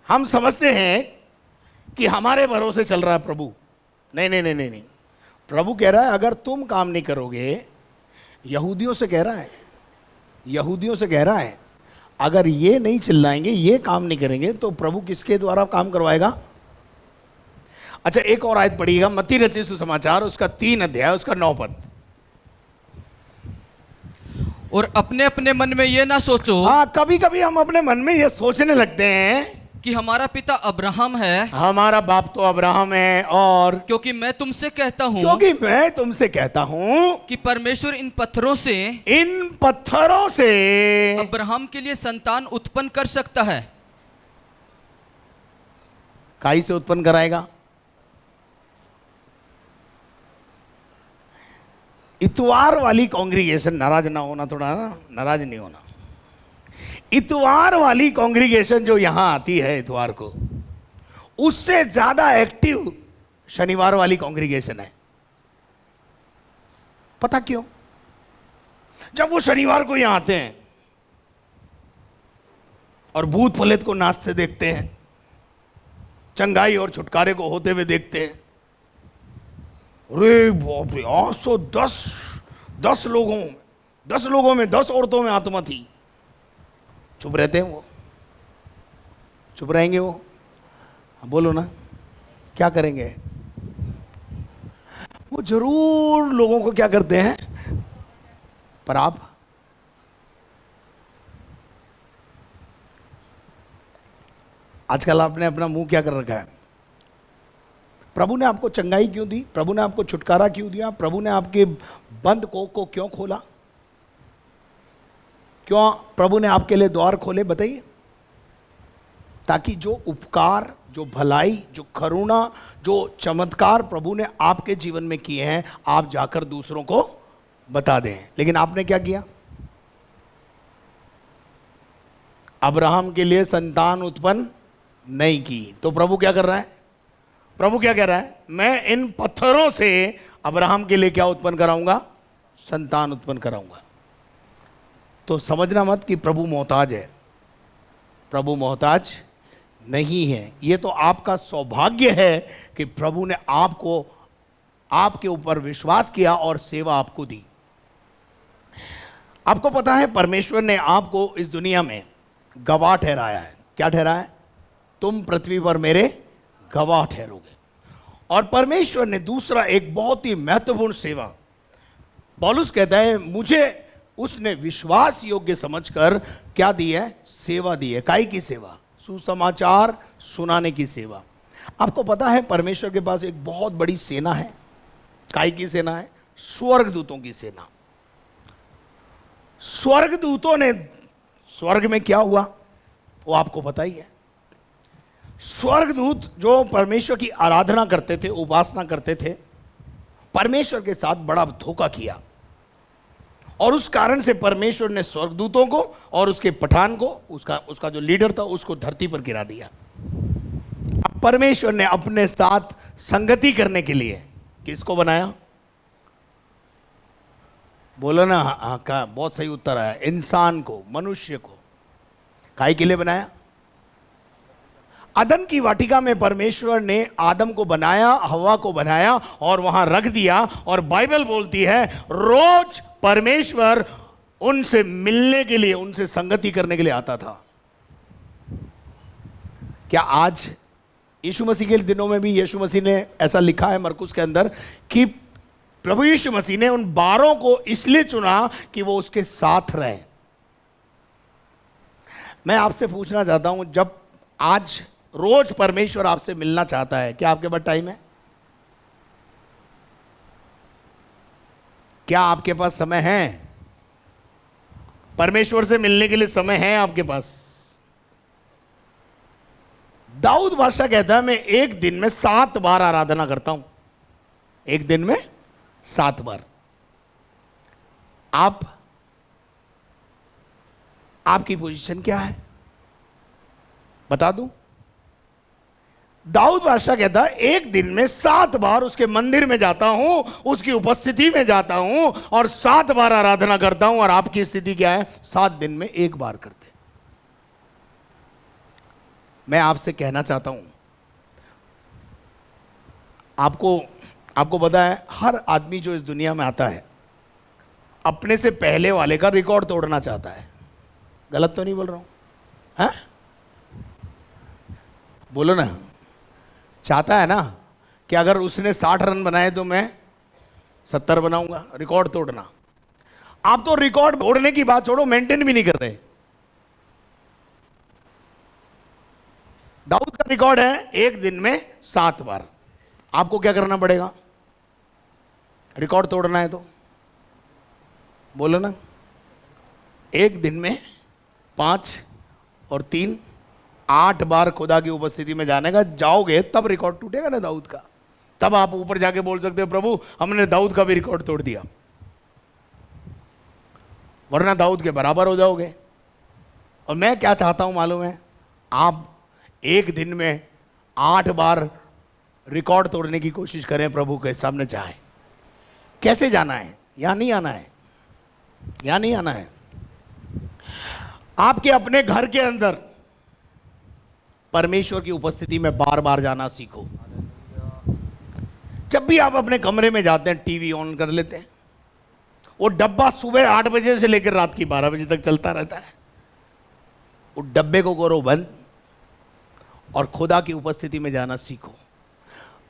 हम समझते हैं कि हमारे भरोसे चल रहा है प्रभु। नहीं नहीं नहीं नहीं नहीं, प्रभु कह रहा है अगर तुम काम नहीं करोगे, यहूदियों से कह रहा है, यहूदियों से कह रहा है, अगर ये नहीं चिल्लाएंगे, ये काम नहीं करेंगे, तो प्रभु किसके द्वारा काम करवाएगा? अच्छा, एक और आयत पढ़िएगा, मत्ती रचित सुसमाचार, उसका 3 अध्याय, उसका 9 पद। और अपने अपने मन में ये ना सोचो। हाँ, कभी कभी हम अपने मन में ये सोचने लगते हैं कि हमारा पिता अब्राहम है, हमारा बाप तो अब्राहम है, और क्योंकि मैं तुमसे कहता हूँ कि परमेश्वर इन पत्थरों से अब्राहम के लिए संतान उत्पन्न कर सकता है। काई से उत्पन्न कराएगा? इतवार वाली कांग्रीगेशन, नाराज ना होना, थोड़ा ना नाराज नहीं होना। इतवार वाली कांग्रीगेशन जो यहां आती है इतवार को, उससे ज्यादा एक्टिव शनिवार वाली कांग्रीगेशन है। पता क्यों? जब वो शनिवार को यहां आते हैं और भूत प्रेत को नाचते देखते हैं, चंगाई और छुटकारे को होते हुए देखते हैं, अरे बाप रे, आज तो 10 लोगों में 10 औरतों में आत्मा थी। चुप रहते हैं वो, चुप रहेंगे वो? बोलो ना, क्या करेंगे? वो जरूर लोगों को क्या करते हैं, पर आप आजकल आपने अपना मुंह क्या कर रखा है? प्रभु ने आपको चंगाई क्यों दी? प्रभु ने आपको छुटकारा क्यों दिया? प्रभु ने आपके बंद कोख को क्यों खोला? क्यों प्रभु ने आपके लिए द्वार खोले? बताइए। ताकि जो उपकार, जो भलाई, जो करुणा, जो चमत्कार प्रभु ने आपके जीवन में किए हैं, आप जाकर दूसरों को बता दें। लेकिन आपने क्या किया? अब्राहम के लिए संतान उत्पन्न नहीं की। तो प्रभु क्या कर रहा है? प्रभु क्या कह रहा है? मैं इन पत्थरों से अब्राहम के लिए क्या उत्पन्न कराऊंगा? संतान उत्पन्न कराऊंगा। तो समझना मत कि प्रभु मोहताज है। प्रभु मोहताज नहीं है। ये तो आपका सौभाग्य है कि प्रभु ने आपको, आपके ऊपर विश्वास किया और सेवा आपको दी। आपको पता है परमेश्वर ने आपको इस दुनिया में गवाह ठहराया है। क्या ठहराया है? तुम पृथ्वी पर मेरे गवाह ठहरोगे। और परमेश्वर ने दूसरा एक बहुत ही महत्वपूर्ण सेवा, पौलुस कहता है, मुझे उसने विश्वास योग्य समझकर क्या दी है? सेवा दी है। काई की सेवा? सुसमाचार सुनाने की सेवा। आपको पता है परमेश्वर के पास एक बहुत बड़ी सेना है। काई की सेना है? स्वर्गदूतों की सेना। स्वर्गदूतों ने, स्वर्ग में क्या हुआ वो आपको पता ही है। स्वर्गदूत जो परमेश्वर की आराधना करते थे, उपासना करते थे, परमेश्वर के साथ बड़ा धोखा किया, और उस कारण से परमेश्वर ने स्वर्गदूतों को और उसके पठान को, उसका जो लीडर था, उसको धरती पर गिरा दिया। अब परमेश्वर ने अपने साथ संगति करने के लिए किसको बनाया? बोलो ना। हाँ, का बहुत सही उत्तर आया। इंसान को, मनुष्य को। काहे के लिए बनाया? अदन की वाटिका में परमेश्वर ने आदम को बनाया, हवा को बनाया और वहां रख दिया। और बाइबल बोलती है रोज परमेश्वर उनसे मिलने के लिए, उनसे संगति करने के लिए आता था। क्या आज यीशु मसीह के दिनों में भी यीशु मसीह ने ऐसा लिखा है मरकुस के अंदर कि प्रभु यीशु मसीह ने उन 12 को इसलिए चुना कि वो उसके साथ रहे। मैं आपसे पूछना चाहता हूं, जब आज रोज परमेश्वर आपसे मिलना चाहता है, क्या आपके पास टाइम है? क्या आपके पास समय है? परमेश्वर से मिलने के लिए समय है आपके पास? दाऊद बादशाह कहता है मैं एक दिन में 7 बार आराधना करता हूं। एक दिन में 7 बार। आपकी पोजीशन क्या है बता दूं? दाऊद बादशाह कहता है एक दिन में 7 बार उसके मंदिर में जाता हूं, उसकी उपस्थिति में जाता हूं और 7 बार आराधना करता हूं। और आपकी स्थिति क्या है? 7 दिन में 1 बार करते। मैं आपसे कहना चाहता हूं, आपको पता है हर आदमी जो इस दुनिया में आता है अपने से पहले वाले का रिकॉर्ड तोड़ना चाहता है। गलत तो नहीं बोल रहा हूं? हैं? बोलो ना। चाहता है ना कि अगर उसने 60 रन बनाए तो मैं 70 बनाऊंगा। रिकॉर्ड तोड़ना। आप तो रिकॉर्ड तोड़ने की बात छोड़ो, मेंटेन भी नहीं कर रहे। दाऊद का रिकॉर्ड है एक दिन में 7 बार। आपको क्या करना पड़ेगा? रिकॉर्ड तोड़ना है तो बोलो ना। एक दिन में 5 और 3 8 बार खुदा की उपस्थिति में जाने का जाओगे, तब रिकॉर्ड टूटेगा ना दाऊद का। तब आप ऊपर जाके बोल सकते हो प्रभु हमने दाऊद का भी रिकॉर्ड तोड़ दिया, वरना दाऊद के बराबर हो जाओगे। और मैं क्या चाहता हूं मालूम है? आप एक दिन में 8 बार रिकॉर्ड तोड़ने की कोशिश करें, प्रभु के सामने जाएं। कैसे जाना है? यहां नहीं आना है, यहां नहीं आना है। आपके अपने घर के अंदर परमेश्वर की उपस्थिति में बार बार जाना सीखो। जब भी आप अपने कमरे में जाते हैं टीवी ऑन कर लेते हैं, वो डब्बा सुबह 8 बजे से लेकर रात की 12 बजे तक चलता रहता है। वो डब्बे को करो बंद और खुदा की उपस्थिति में जाना सीखो।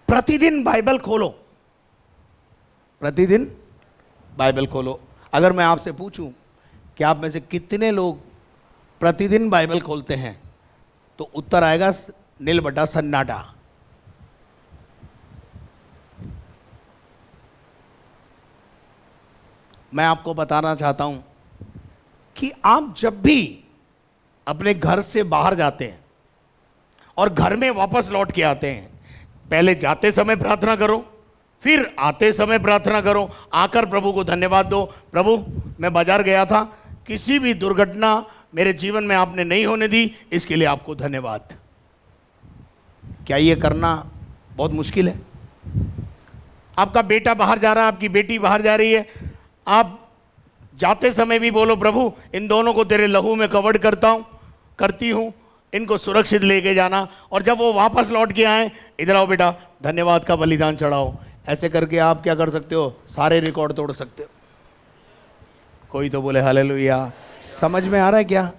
प्रतिदिन बाइबल खोलो, प्रतिदिन बाइबल खोलो। अगर मैं आपसे पूछूं कि आप में से कितने लोग प्रतिदिन बाइबल खोलते हैं, तो उत्तर आएगा नील बटा सन्नाटा। मैं आपको बताना चाहता हूं कि आप जब भी अपने घर से बाहर जाते हैं और घर में वापस लौट के आते हैं, पहले जाते समय प्रार्थना करो, फिर आते समय प्रार्थना करो। आकर प्रभु को धन्यवाद दो। प्रभु मैं बाजार गया था, किसी भी दुर्घटना मेरे जीवन में आपने नहीं होने दी, इसके लिए आपको धन्यवाद। क्या ये करना बहुत मुश्किल है? आपका बेटा बाहर जा रहा है, आपकी बेटी बाहर जा रही है, आप जाते समय भी बोलो प्रभु इन दोनों को तेरे लहू में कवर्ड करती हूं, इनको सुरक्षित लेके जाना। और जब वो वापस लौट के आए, इधर आओ बेटा धन्यवाद का बलिदान चढ़ाओ। ऐसे करके आप क्या कर सकते हो? सारे रिकॉर्ड तोड़ सकते हो। कोई तो बोले हालेलुया। समझ में आ रहा है क्या?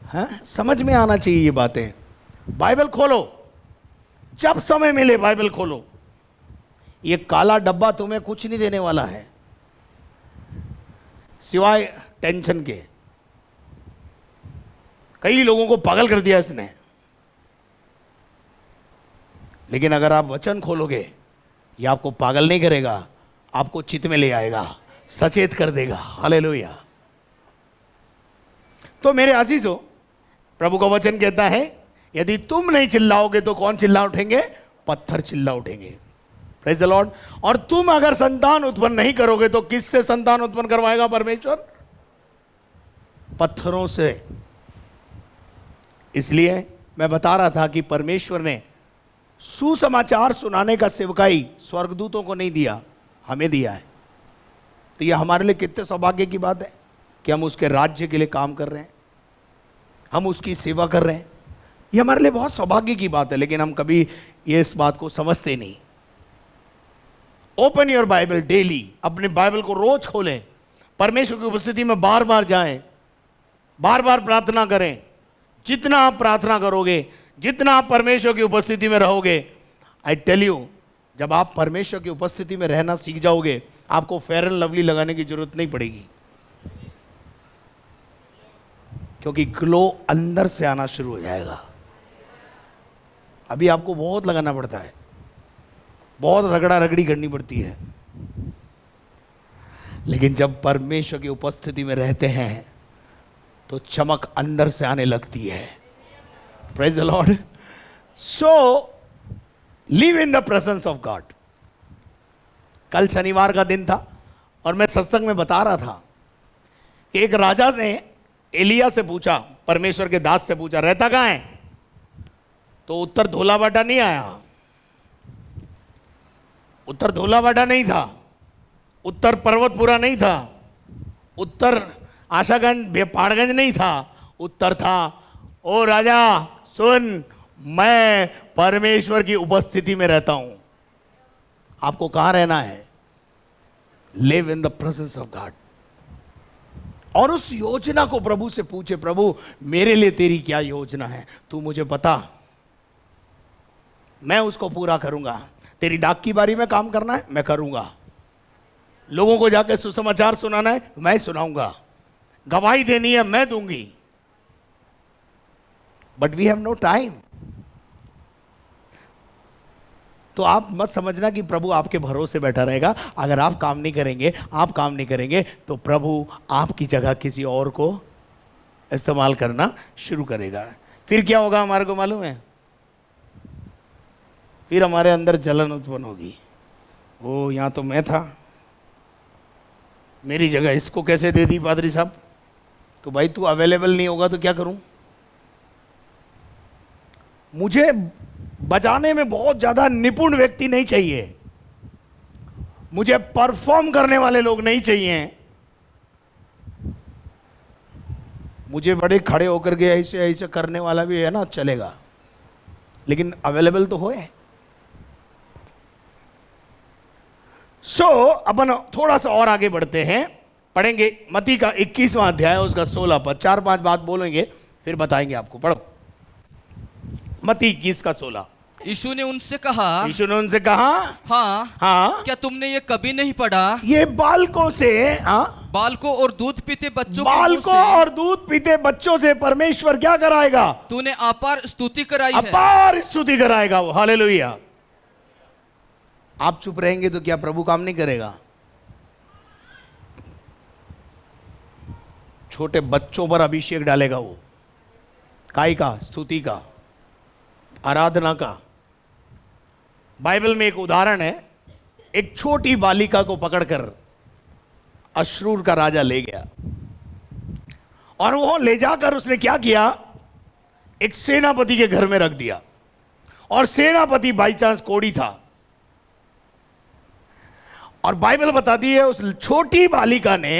है? समझ में आना चाहिए ये बातें। बाइबल खोलो, जब समय मिले बाइबल खोलो। ये काला डब्बा तुम्हें कुछ नहीं देने वाला है सिवाय टेंशन के। कई लोगों को पागल कर दिया इसने। लेकिन अगर आप वचन खोलोगे, ये आपको पागल नहीं करेगा, आपको चित में ले आएगा, सचेत कर देगा। हालेलुया। तो मेरे अजीजों, प्रभु का वचन कहता है यदि तुम नहीं चिल्लाओगे तो कौन चिल्ला उठेंगे? पत्थर चिल्ला उठेंगे। Praise the Lord. और तुम अगर संतान उत्पन्न नहीं करोगे तो किससे संतान उत्पन्न करवाएगा परमेश्वर? पत्थरों से। इसलिए मैं बता रहा था कि परमेश्वर ने सुसमाचार सुनाने का सेवकाई स्वर्गदूतों को नहीं दिया, हमें दिया है। तो यह हमारे लिए कितने सौभाग्य की बात है कि हम उसके राज्य के लिए काम कर रहे हैं, हम उसकी सेवा कर रहे हैं। ये हमारे लिए बहुत सौभाग्य की बात है, लेकिन हम कभी ये इस बात को समझते नहीं। ओपन योर बाइबल डेली, अपने बाइबल को रोज खोलें, परमेश्वर की उपस्थिति में बार बार जाएं, बार बार प्रार्थना करें। जितना आप प्रार्थना करोगे, जितना आप परमेश्वर की उपस्थिति में रहोगे, आई टेल यू, जब आप परमेश्वर की उपस्थिति में रहना सीख जाओगे, आपको फेयर एंड लवली लगाने की जरूरत नहीं पड़ेगी, क्योंकि ग्लो अंदर से आना शुरू हो जाएगा। अभी आपको बहुत लगाना पड़ता है, बहुत रगड़ा रगड़ी करनी पड़ती है, लेकिन जब परमेश्वर की उपस्थिति में रहते हैं तो चमक अंदर से आने लगती है। Praise the Lord. So live in the presence of God. कल शनिवार का दिन था और मैं सत्संग में बता रहा था कि एक राजा ने एलिया से पूछा, परमेश्वर के दास से पूछा, रहता कहां है? तो उत्तर धोला बाटा नहीं आया, उत्तर धोला बाटा नहीं था, उत्तर पर्वतपुरा नहीं था, उत्तर आशागंज पहाड़गंज नहीं था, उत्तर था, ओ राजा सुन, मैं परमेश्वर की उपस्थिति में रहता हूं। आपको कहां रहना है? Live in the presence of God. और उस योजना को प्रभु से पूछे, प्रभु मेरे लिए तेरी क्या योजना है, तू मुझे बता, मैं उसको पूरा करूंगा। तेरी डाक की बारी में काम करना है, मैं करूंगा। लोगों को जाकर सुसमाचार सुनाना है, मैं सुनाऊंगा। गवाही देनी है, मैं दूंगी। But we have no time. तो आप मत समझना कि प्रभु आपके भरोसे बैठा रहेगा। अगर आप काम नहीं करेंगे, आप काम नहीं करेंगे, तो प्रभु आपकी जगह किसी और को इस्तेमाल करना शुरू करेगा। फिर क्या होगा हमारे को मालूम है? फिर हमारे अंदर जलन उत्पन्न होगी। ओ, यहां तो मैं था, मेरी जगह इसको कैसे दे दी पादरी साहब? तो भाई तू अवेलेबल नहीं होगा तो क्या करूं? मुझे बजाने में बहुत ज्यादा निपुण व्यक्ति नहीं चाहिए, मुझे परफॉर्म करने वाले लोग नहीं चाहिए, मुझे बड़े खड़े होकर के ऐसे ऐसे करने वाला भी है ना, चलेगा, लेकिन अवेलेबल तो होए। सो अपन थोड़ा सा और आगे बढ़ते हैं, पढ़ेंगे मत्ती का 21वां अध्याय, उसका 16 पद। 4-5 बात बोलेंगे फिर बताएंगे आपको। पढ़ो मत्ती 21 का 16। यीशु ने उनसे कहा, यीशु ने उनसे कहा, हाँ हाँ, क्या तुमने ये कभी नहीं पढ़ा, ये बालकों से, हाँ, बालकों और दूध पीते बच्चों के मुंह बालकों से और दूध पीते बच्चों से परमेश्वर क्या कराएगा? तूने अपार स्तुति कराई है। अपार स्तुति कराएगा वो। हालेलुया। आप चुप रहेंगे तो क्या प्रभु काम नहीं करेगा? छोटे बच्चों पर अभिषेक डालेगा वो, काय का? स्तुति का, आराधना का। बाइबल में एक उदाहरण है, एक छोटी बालिका को पकड़कर अश्रूर का राजा ले गया, और वो ले जाकर उसने क्या किया? एक सेनापति के घर में रख दिया, और सेनापति बाई चांस कोढ़ी था। और बाइबल बताती है उस छोटी बालिका ने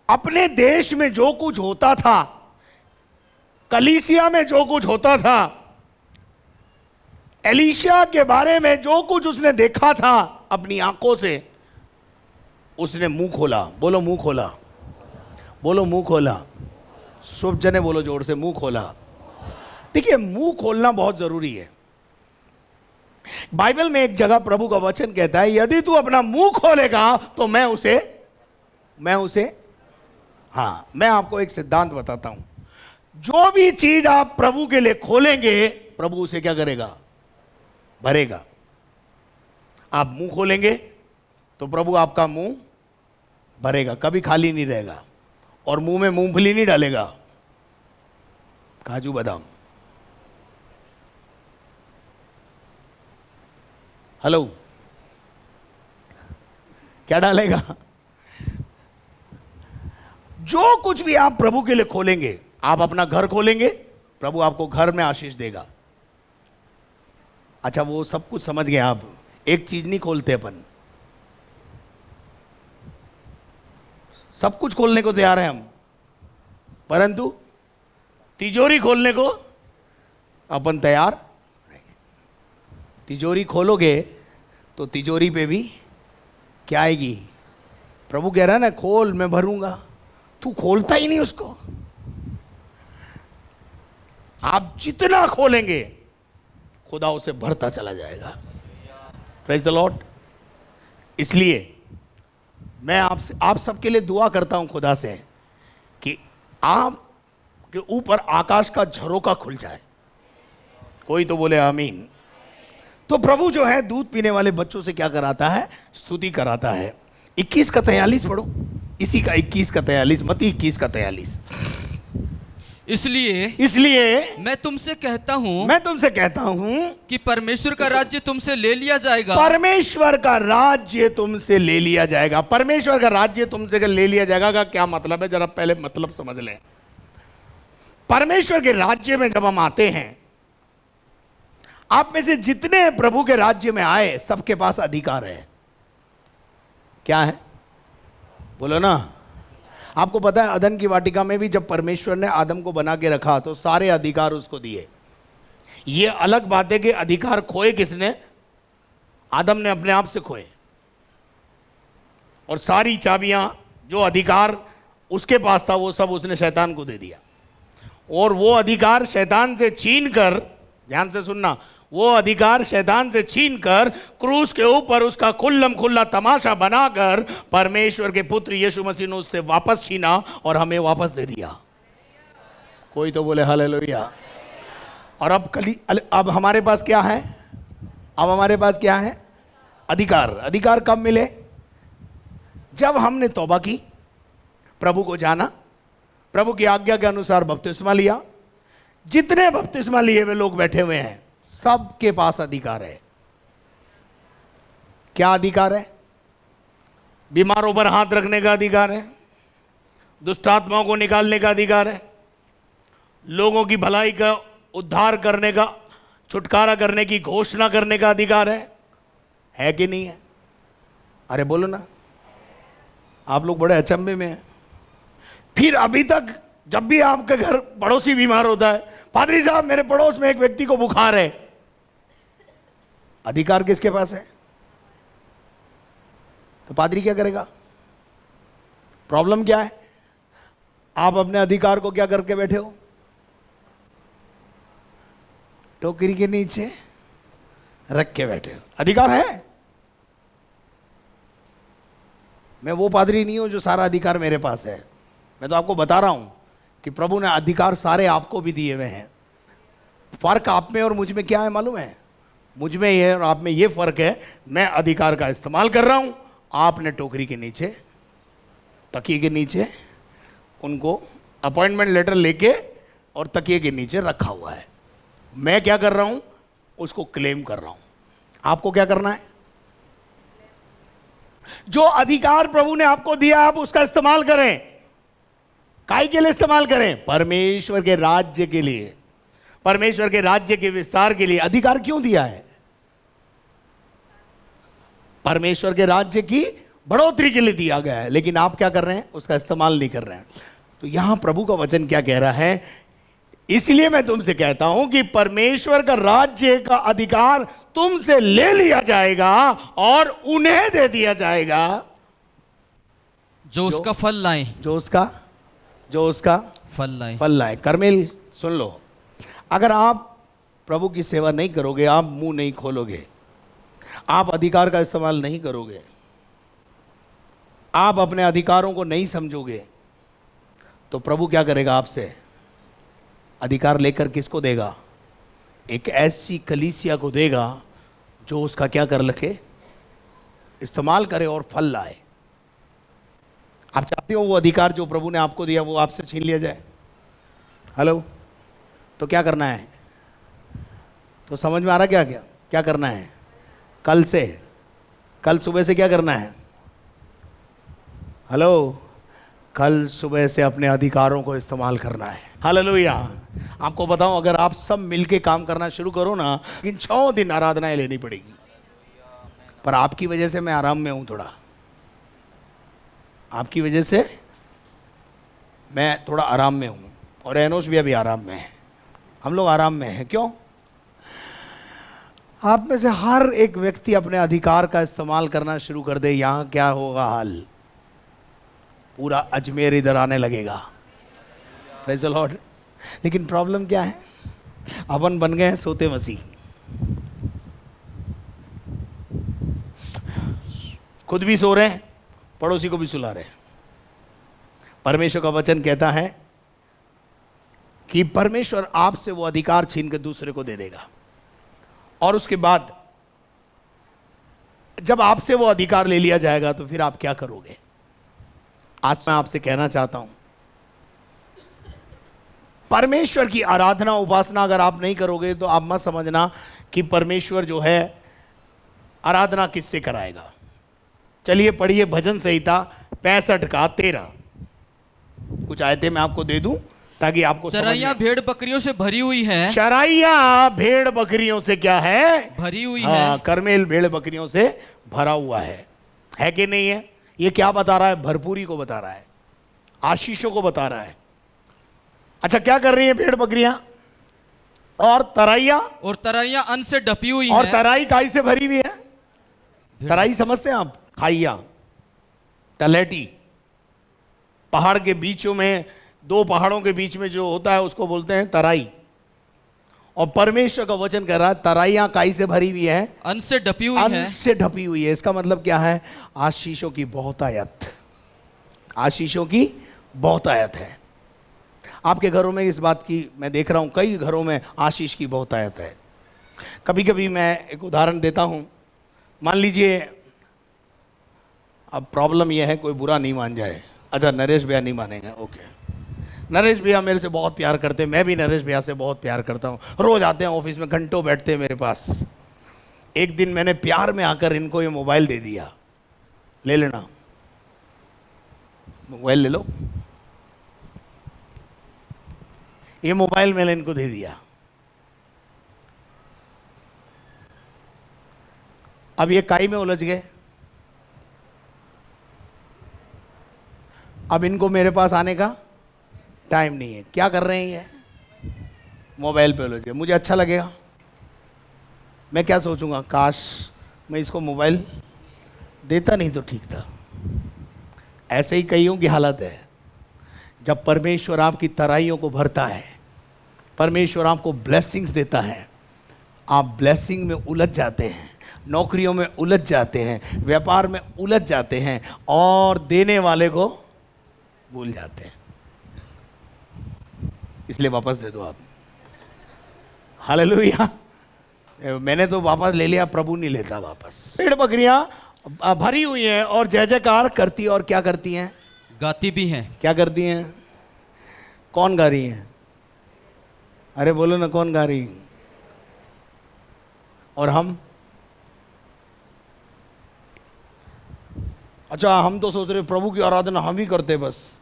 अपने देश में जो कुछ होता था, कलीसिया में जो कुछ होता था, एलीशा के बारे में जो कुछ उसने देखा था अपनी आंखों से, उसने मुंह खोला। बोलो मुंह खोला, बोलो मुंह खोला। सब जने बोलो जोर से, मुंह खोला। देखिए, मुंह खोलना बहुत जरूरी है। बाइबल में एक जगह प्रभु का वचन कहता है, यदि तू अपना मुंह खोलेगा तो मैं उसे हाँ, मैं आपको एक सिद्धांत बताता हूं, जो भी चीज आप प्रभु के लिए खोलेंगे, प्रभु उसे क्या करेगा? भरेगा। आप मुंह खोलेंगे तो प्रभु आपका मुंह भरेगा, कभी खाली नहीं रहेगा। और मुंह में मूंगफली नहीं डालेगा, काजू बादाम। हेलो, क्या डालेगा? जो कुछ भी आप प्रभु के लिए खोलेंगे, आप अपना घर खोलेंगे, प्रभु आपको घर में आशीष देगा। अच्छा, वो सब कुछ समझ गए आप। एक चीज नहीं खोलते अपन, सब कुछ खोलने को तैयार हैं हम, परंतु तिजोरी खोलने को अपन तैयार रहेंगे। तिजोरी खोलोगे तो तिजोरी पे भी क्या आएगी? प्रभु कह रहा है ना, खोल मैं भरूंगा। तू खोलता ही नहीं उसको। आप जितना खोलेंगे खुदा उसे भरता चला जाएगा। Praise the Lord. इसलिए मैं आप सबके लिए दुआ करता हूं खुदा से कि आप के ऊपर आकाश का झरोका खुल जाए। कोई तो बोले आमीन। तो प्रभु जो है दूध पीने वाले बच्चों से क्या कराता है? स्तुति कराता है। 21 का 43 पढ़ो। इसी का 21 का 43, मत्ती 21 का 43। इसलिए मैं तुमसे कहता हूं कि परमेश्वर का राज्य तुमसे ले लिया जाएगा। परमेश्वर का राज्य तुमसे ले लिया जाएगा। परमेश्वर का राज्य तुमसे ले लिया जाएगा का क्या मतलब है? जरा पहले मतलब समझ लें। परमेश्वर के राज्य में जब हम आते हैं, आप में से जितने प्रभु के राज्य में आए सबके पास अधिकार है। क्या है? बोलो ना। आपको पता है अदन की वाटिका में भी जब परमेश्वर ने आदम को बना के रखा तो सारे अधिकार उसको दिए। ये अलग बात है कि अधिकार खोए किसने? आदम ने अपने आप से खोए। और सारी चाबियां, जो अधिकार उसके पास था, वो सब उसने शैतान को दे दिया। और वो अधिकार शैतान से छीनकर, ध्यान से सुनना, वो अधिकार शैतान से छीनकर क्रूस के ऊपर उसका खुल्लम खुल्ला तमाशा बनाकर परमेश्वर के पुत्र यीशु मसीह ने उससे वापस छीना और हमें वापस दे दिया। कोई तो बोले हालेलुया। और अब हमारे पास क्या है? अब हमारे पास क्या है? अधिकार। अधिकार कब मिले? जब हमने तौबा की, प्रभु को जाना, प्रभु की आज्ञा के अनुसार बपतिस्मा लिया। जितने बपतिस्मा लिए हुए लोग बैठे हुए हैं सबके पास अधिकार है। क्या अधिकार है? बीमारों पर हाथ रखने का अधिकार है, दुष्ट आत्माओं को निकालने का अधिकार है, लोगों की भलाई का उद्धार करने का, छुटकारा करने की घोषणा करने का अधिकार है कि नहीं है? अरे बोलो ना। आप लोग बड़े अचंभे में हैं। फिर अभी तक जब भी आपके घर पड़ोसी बीमार होता है, पादरी साहब मेरे पड़ोस में एक व्यक्ति को बुखार है, अधिकार किसके पास है? तो पादरी क्या करेगा? प्रॉब्लम क्या है? आप अपने अधिकार को क्या करके बैठे हो? टोकरी के नीचे रख के बैठे हो। अधिकार है? मैं वो पादरी नहीं हूं जो सारा अधिकार मेरे पास है। मैं तो आपको बता रहा हूं कि प्रभु ने अधिकार सारे आपको भी दिए हुए हैं। फर्क आप में और मुझ में क्या है मालूम है? मुझ में ये और आप में ये फर्क है, मैं अधिकार का इस्तेमाल कर रहा हूं, आपने टोकरी के नीचे, तकिए के नीचे उनको अपॉइंटमेंट लेटर लेके और तकिए के नीचे रखा हुआ है। मैं क्या कर रहा हूं? उसको क्लेम कर रहा हूं। आपको क्या करना है? जो अधिकार प्रभु ने आपको दिया आप उसका इस्तेमाल करें। काहे के लिए इस्तेमाल करें? परमेश्वर के राज्य के लिए, परमेश्वर के राज्य के विस्तार के लिए। अधिकार क्यों दिया है? परमेश्वर के राज्य की बढ़ोतरी के लिए दिया गया है। लेकिन आप क्या कर रहे हैं? उसका इस्तेमाल नहीं कर रहे हैं। तो यहां प्रभु का वचन क्या कह रहा है? इसलिए मैं तुमसे कहता हूं कि परमेश्वर का राज्य का अधिकार तुमसे ले लिया जाएगा और उन्हें दे दिया जाएगा जो उसका फल लाए। जो उसका फल लाए। कर्मेल सुन लो, अगर आप प्रभु की सेवा नहीं करोगे, आप मुंह नहीं खोलोगे, आप अधिकार का इस्तेमाल नहीं करोगे, आप अपने अधिकारों को नहीं समझोगे, तो प्रभु क्या करेगा आपसे? अधिकार लेकर किसको देगा? एक ऐसी कलीसिया को देगा जो उसका क्या कर लगे? इस्तेमाल करे और फल लाए। आप चाहते हो वो अधिकार जो प्रभु ने आपको दिया वो आपसे छीन लिया जाए? हेलो, तो क्या करना है? तो समझ में आ रहा क्या क्या क्या करना है? कल सुबह से क्या करना है? हेलो, कल सुबह से अपने अधिकारों को इस्तेमाल करना है। हालेलुया। आपको बताऊं, अगर आप सब मिलके काम करना शुरू करो ना, इन 6 दिन आराधनाएं लेनी पड़ेगी। पर आपकी वजह से मैं आराम में हूं, थोड़ा आपकी वजह से मैं थोड़ा आराम में हूं, और एनोश भी अभी आराम में है। हम लोग आराम में हैं। क्यों? आप में से हर एक व्यक्ति अपने अधिकार का इस्तेमाल करना शुरू कर दे, यहां क्या होगा हाल? पूरा अजमेर इधर आने लगेगा। Praise the Lord. लेकिन प्रॉब्लम क्या है? अपन बन गए हैं सोते मसीह। खुद भी सो रहे हैं, पड़ोसी को भी सुला रहे हैं। परमेश्वर का वचन कहता है कि परमेश्वर आपसे वो अधिकार छीन कर दूसरे को दे देगा, और उसके बाद जब आपसे वो अधिकार ले लिया जाएगा तो फिर आप क्या करोगे? आज मैं आपसे कहना चाहता हूं, परमेश्वर की आराधना उपासना अगर आप नहीं करोगे तो आप मत समझना कि परमेश्वर जो है आराधना किससे कराएगा। चलिए पढ़िए भजन संहिता 65 का 13। कुछ आयतें मैं आपको दे दूं ताकि आपको चराइयाँ भेड़ बकरियों से भरी हुई हैं। चराइयाँ भेड़ बकरियों से क्या है? भरी हुई हाँ, है। कर्मेल भेड़ बकरियों से भरा हुआ है कि नहीं है? ये क्या बता रहा है? भरपूरी को बता रहा है, आशीषों को बता रहा है। अच्छा, क्या कर रही है भेड़ बकरियां? और तराइयां? और तराइयाँ अन्न से ढपी हुई और हैं। तराई काई से भरी हुई है? तराई समझते हैं आप? खाइया, तलेटी, पहाड़ के बीचों में, दो पहाड़ों के बीच में जो होता है उसको बोलते हैं तराई। और परमेश्वर का वचन कह रहा है तराइयां काई से भरी हुई है? अन्न से ढपी हुई अन्न है। से ढपी हुई है। इसका मतलब क्या है? आशीषों की बहुतायत, आशीषों की बहुतायत है। आपके घरों में इस बात की मैं देख रहा हूं, कई घरों में आशीष की बहुतायत है। कभी कभी मैं एक उदाहरण देता हूं। मान लीजिए, अब प्रॉब्लम यह है कोई बुरा नहीं मान जाए। अच्छा, नरेश भैया नहीं मानेंगे, ओके। नरेश भैया मेरे से बहुत प्यार करते हैं, मैं भी नरेश भैया से बहुत प्यार करता हूँ। रोज आते हैं ऑफिस में, घंटों बैठते हैं मेरे पास। एक दिन मैंने प्यार में आकर इनको ये मोबाइल दे दिया, ले लेना, मोबाइल ले लो। ये मोबाइल मैंने इनको दे दिया। अब ये काई में उलझ गए। अब इनको मेरे पास आने का टाइम नहीं है। क्या कर रहे हैं ये? मोबाइल पे उलझ गए। मुझे अच्छा लगेगा? मैं क्या सोचूंगा, काश मैं इसको मोबाइल देता नहीं तो ठीक था। ऐसे ही कईयों की हालत है। जब परमेश्वर आपकी तराइयों को भरता है, परमेश्वर आपको ब्लेसिंग्स देता है, आप ब्लेसिंग में उलझ जाते हैं, नौकरियों में उलझ जाते हैं, व्यापार में उलझ जाते हैं, और देने वाले को भूल जाते हैं। इसलिए वापस दे दो आप। हालेलुया। मैंने तो वापस ले लिया, प्रभु नहीं लेता वापस। भेड़ बकरियां भरी हुई हैं और जय जयकार करती, और क्या करती हैं? गाती भी हैं। क्या करती हैं? कौन गा रही हैं? अरे बोलो ना, कौन गा रही? और हम? अच्छा, हम तो सोच रहे प्रभु की आराधना हम ही करते बस।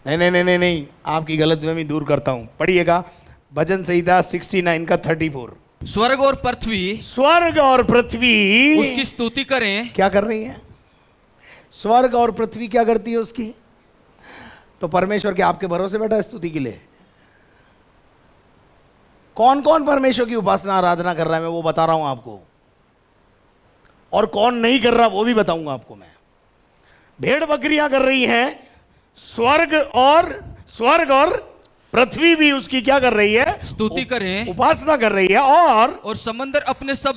नहीं नहीं नहीं नहीं नहीं, आपकी गलतफहमी दूर करता हूं। पढ़िएगा भजन संहिता 69 का 34। स्वर्ग और पृथ्वी, स्वर्ग और पृथ्वी उसकी स्तुति करें। क्या कर रही है? स्वर्ग और पृथ्वी क्या करती है उसकी? तो परमेश्वर के आपके भरोसे बैठा है स्तुति के लिए। कौन कौन परमेश्वर की उपासना आराधना कर रहा है मैं वो बता रहा हूं आपको, और कौन नहीं कर रहा वो भी बताऊंगा आपको मैं। भेड़ बकरियां कर रही हैं, स्वर्ग और पृथ्वी भी उसकी क्या कर रही है? स्तुति करें, उपासना कर रही है। और समुद्र अपने सब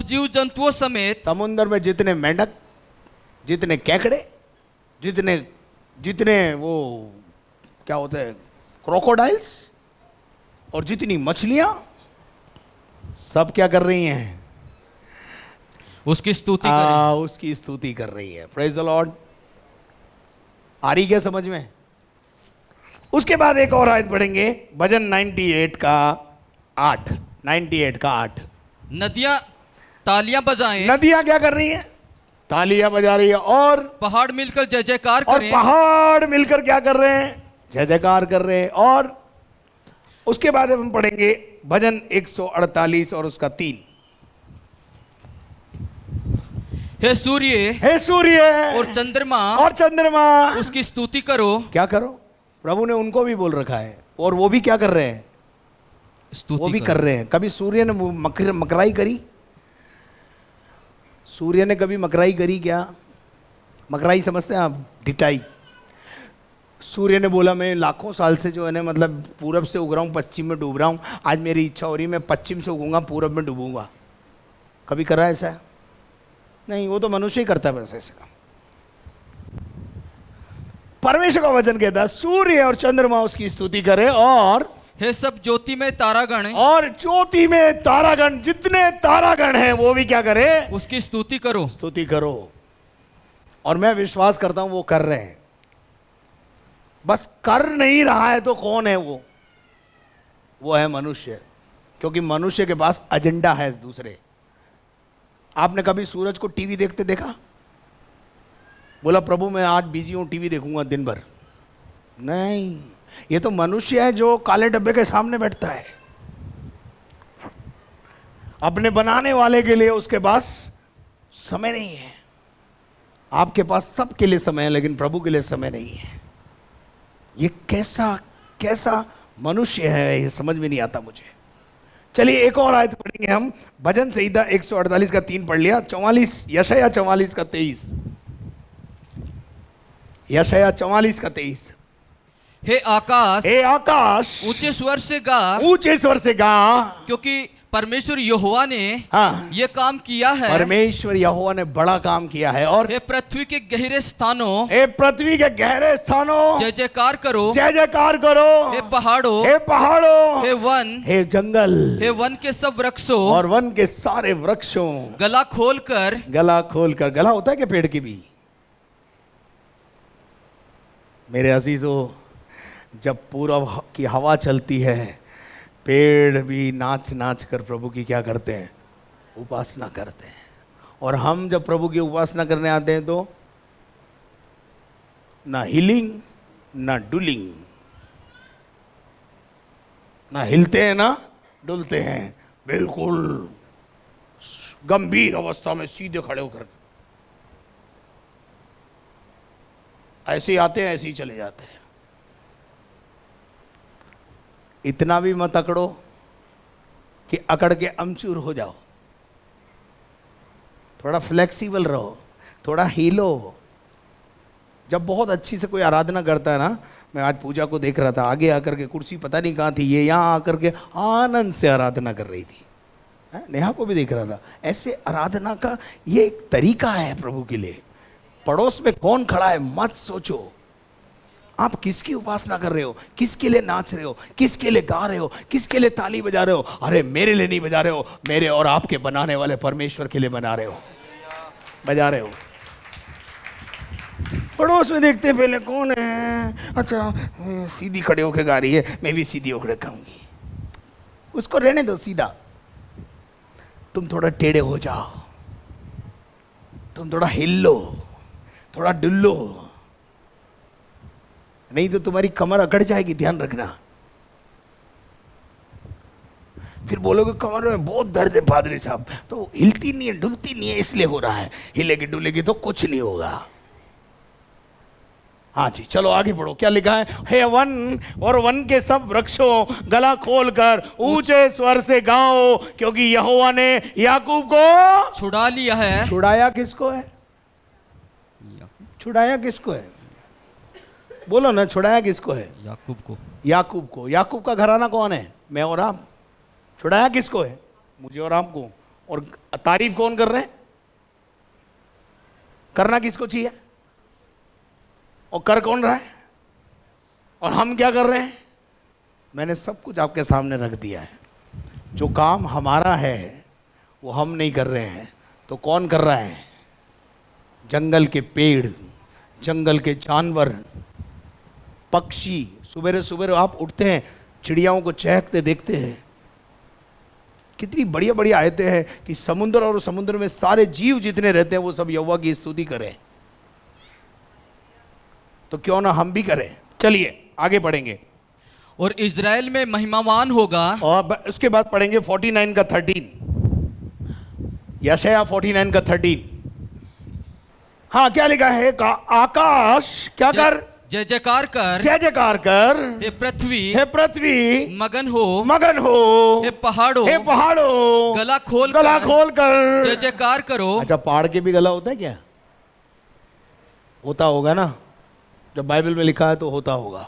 जीव जंतुओं समेत, समुद्र में जितने मेंढक, जितने केकड़े, जितने वो क्या होते हैं क्रोकोडाइल्स, और जितनी मछलियां, सब क्या कर रही हैं? उसकी स्तुति करें। उसकी स्तुति कर रही है। Praise the Lord. आ रही क्या समझ में? उसके बाद एक और आयत पढ़ेंगे, भजन 98 का 8। 98 का 8। नदियां तालियां बजाएं। नदियां क्या कर रही हैं? तालियां बजा रही है। और पहाड़ मिलकर जय जयकार और करें। पहाड़ मिलकर क्या कर रहे हैं? जय जयकार कर रहे हैं। और उसके बाद हम पढ़ेंगे भजन 148 और उसका 3। हे सूर्य, हे सूर्य और चंद्रमा, उसकी स्तुति करो। क्या करो? प्रभु ने उनको भी बोल रखा है और वो भी क्या कर रहे हैं? स्तुति वो भी करो। कर रहे हैं। कभी सूर्य ने मकराई करी? सूर्य ने कभी मकराई करी क्या? मकराई समझते हैं आप? ढिठाई। सूर्य ने बोला मैं लाखों साल से जो है ना, मतलब पूरब से उग रहा हूँ, पश्चिम में डूब रहा हूँ, आज मेरी इच्छा हो रही है मैं पश्चिम से उगूंगा, पूरब में डूबूंगा। कभी करा है ऐसा? नहीं, वो तो मनुष्य ही करता है बस ऐसे काम। परमेश्वर का वचन कहता है सूर्य और चंद्रमा उसकी स्तुति करे, और हे सब ज्योति में तारागण ज्योति में तारागण, जितने तारागण हैं वो भी क्या करे? उसकी स्तुति करो। स्तुति करो। और मैं विश्वास करता हूं वो कर रहे हैं। बस कर नहीं रहा है तो कौन है वो? वो है मनुष्य, क्योंकि मनुष्य के पास एजेंडा है दूसरे। आपने कभी सूरज को टीवी देखते देखा? बोला प्रभु मैं आज बिजी हूं, टीवी देखूंगा दिन भर। नहीं, ये तो मनुष्य है जो काले डब्बे के सामने बैठता है। अपने बनाने वाले के लिए उसके पास समय नहीं है। आपके पास सबके लिए समय है, लेकिन प्रभु के लिए समय नहीं है। ये कैसा मनुष्य है, ये समझ में नहीं आता मुझे। चलिए एक और आयत पढ़ेंगे हम, भजन संहिता 148 का 3 पढ़ लिया, 44 यशायाह 44 का 23। यशायाह 44 का 23। हे आकाश ऊंचे स्वर से गा, ऊंचे स्वर से गा, क्योंकि परमेश्वर यहोवा ने हाँ, ये काम किया है। परमेश्वर यहोवा ने बड़ा काम किया है। और हे पृथ्वी के गहरे स्थानों, पृथ्वी के गहरे स्थानों जय जयकार करो। जय जयकार करो। हे पहाड़ों, हे वन, हे जंगल, हे वन के सब वृक्षों, और वन के सारे वृक्षों, गला खोलकर। गला होता है क्या पेड़ की भी? मेरे अजीजों, जब पूरब की हवा चलती है, पेड़ भी नाच नाच कर प्रभु की क्या करते हैं? उपासना करते हैं। और हम जब प्रभु की उपासना करने आते हैं तो ना हिलिंग ना डुलिंग, ना हिलते हैं ना डुलते हैं, बिल्कुल गंभीर अवस्था में सीधे खड़े होकर ऐसे ही आते हैं, ऐसे ही चले जाते हैं। इतना भी मत अकड़ो कि अकड़ के अमचूर हो जाओ। थोड़ा फ्लेक्सिबल रहो, थोड़ा हीलो। जब बहुत अच्छी से कोई आराधना करता है ना, मैं आज पूजा को देख रहा था, आगे आकर के कुर्सी पता नहीं कहाँ थी, ये यहाँ आकर के आनंद से आराधना कर रही थी। नेहा को भी देख रहा था। ऐसे आराधना का ये एक तरीका है प्रभु के लिए। पड़ोस में कौन खड़ा है मत सोचो, आप किसकी उपासना कर रहे हो, किसके लिए नाच रहे हो, किसके लिए गा रहे हो, किसके लिए ताली बजा रहे हो? अरे मेरे लिए नहीं बजा रहे हो, मेरे और आपके बनाने वाले परमेश्वर के लिए बजा रहे हो। पड़ोस में देखते पहले कौन है, अच्छा सीधी खड़े होकर गा रही है, मैं भी सीधी होकर गाऊंगी। उसको रहने दो सीधा, तुम थोड़ा टेढ़े हो जाओ, तुम थोड़ा हिल लो, थोड़ा डुल्लो, नहीं तो तुम्हारी कमर अकड़ जाएगी, ध्यान रखना। फिर बोलोगे कमर में बहुत दर्द है पादरी साहब, तो हिलती नहीं है, डुलती नहीं है, इसलिए हो रहा है। हिलेगी डुलेगी तो कुछ नहीं होगा। हाँ जी, चलो आगे बढ़ो। क्या लिखा है? हे वन और वन के सब वृक्षों, गला खोलकर ऊंचे स्वर से गाओ, क्योंकि यहोवा ने याकूब को छुड़ा लिया है। छुड़ाया किसको है? छुड़ाया किसको है? बोलो ना, छुड़ाया किसको है? याकूब को। याकूब को। याकूब का घराना कौन है? मैं और आप। छुड़ाया किसको है? मुझे और आपको। और तारीफ कौन कर रहे हैं? करना किसको चाहिए? और कर कौन रहा है? और हम क्या कर रहे हैं? मैंने सब कुछ आपके सामने रख दिया है। जो काम हमारा है वो हम नहीं कर रहे हैं, तो कौन कर रहा है? जंगल के पेड़, जंगल के जानवर, पक्षी। सुबह सुबह आप उठते हैं, चिड़ियाओं को चहकते देखते हैं। कितनी बढ़िया बढ़िया आयतें हैं कि समुद्र और समुद्र में सारे जीव जितने रहते हैं वो सब यहोवा की स्तुति करें। तो क्यों ना हम भी करें। चलिए आगे पढ़ेंगे। और इज़राइल में महिमावान होगा। और उसके बाद पढ़ेंगे 49 का 13, यशायाह 49 का 13। हाँ, क्या लिखा है? आकाश क्या कर? जय जयकार कर, जय जयकार कर, हे पृथ्वी हे पृथ्वी मगन हो, मगन हो, हे पहाड़ों हे पहाड़ों गला खोल गला खोल कर। जय जयकार करो। अच्छा, पहाड़ के भी गला होता है क्या? होता होगा ना, जब बाइबल में लिखा है तो होता होगा।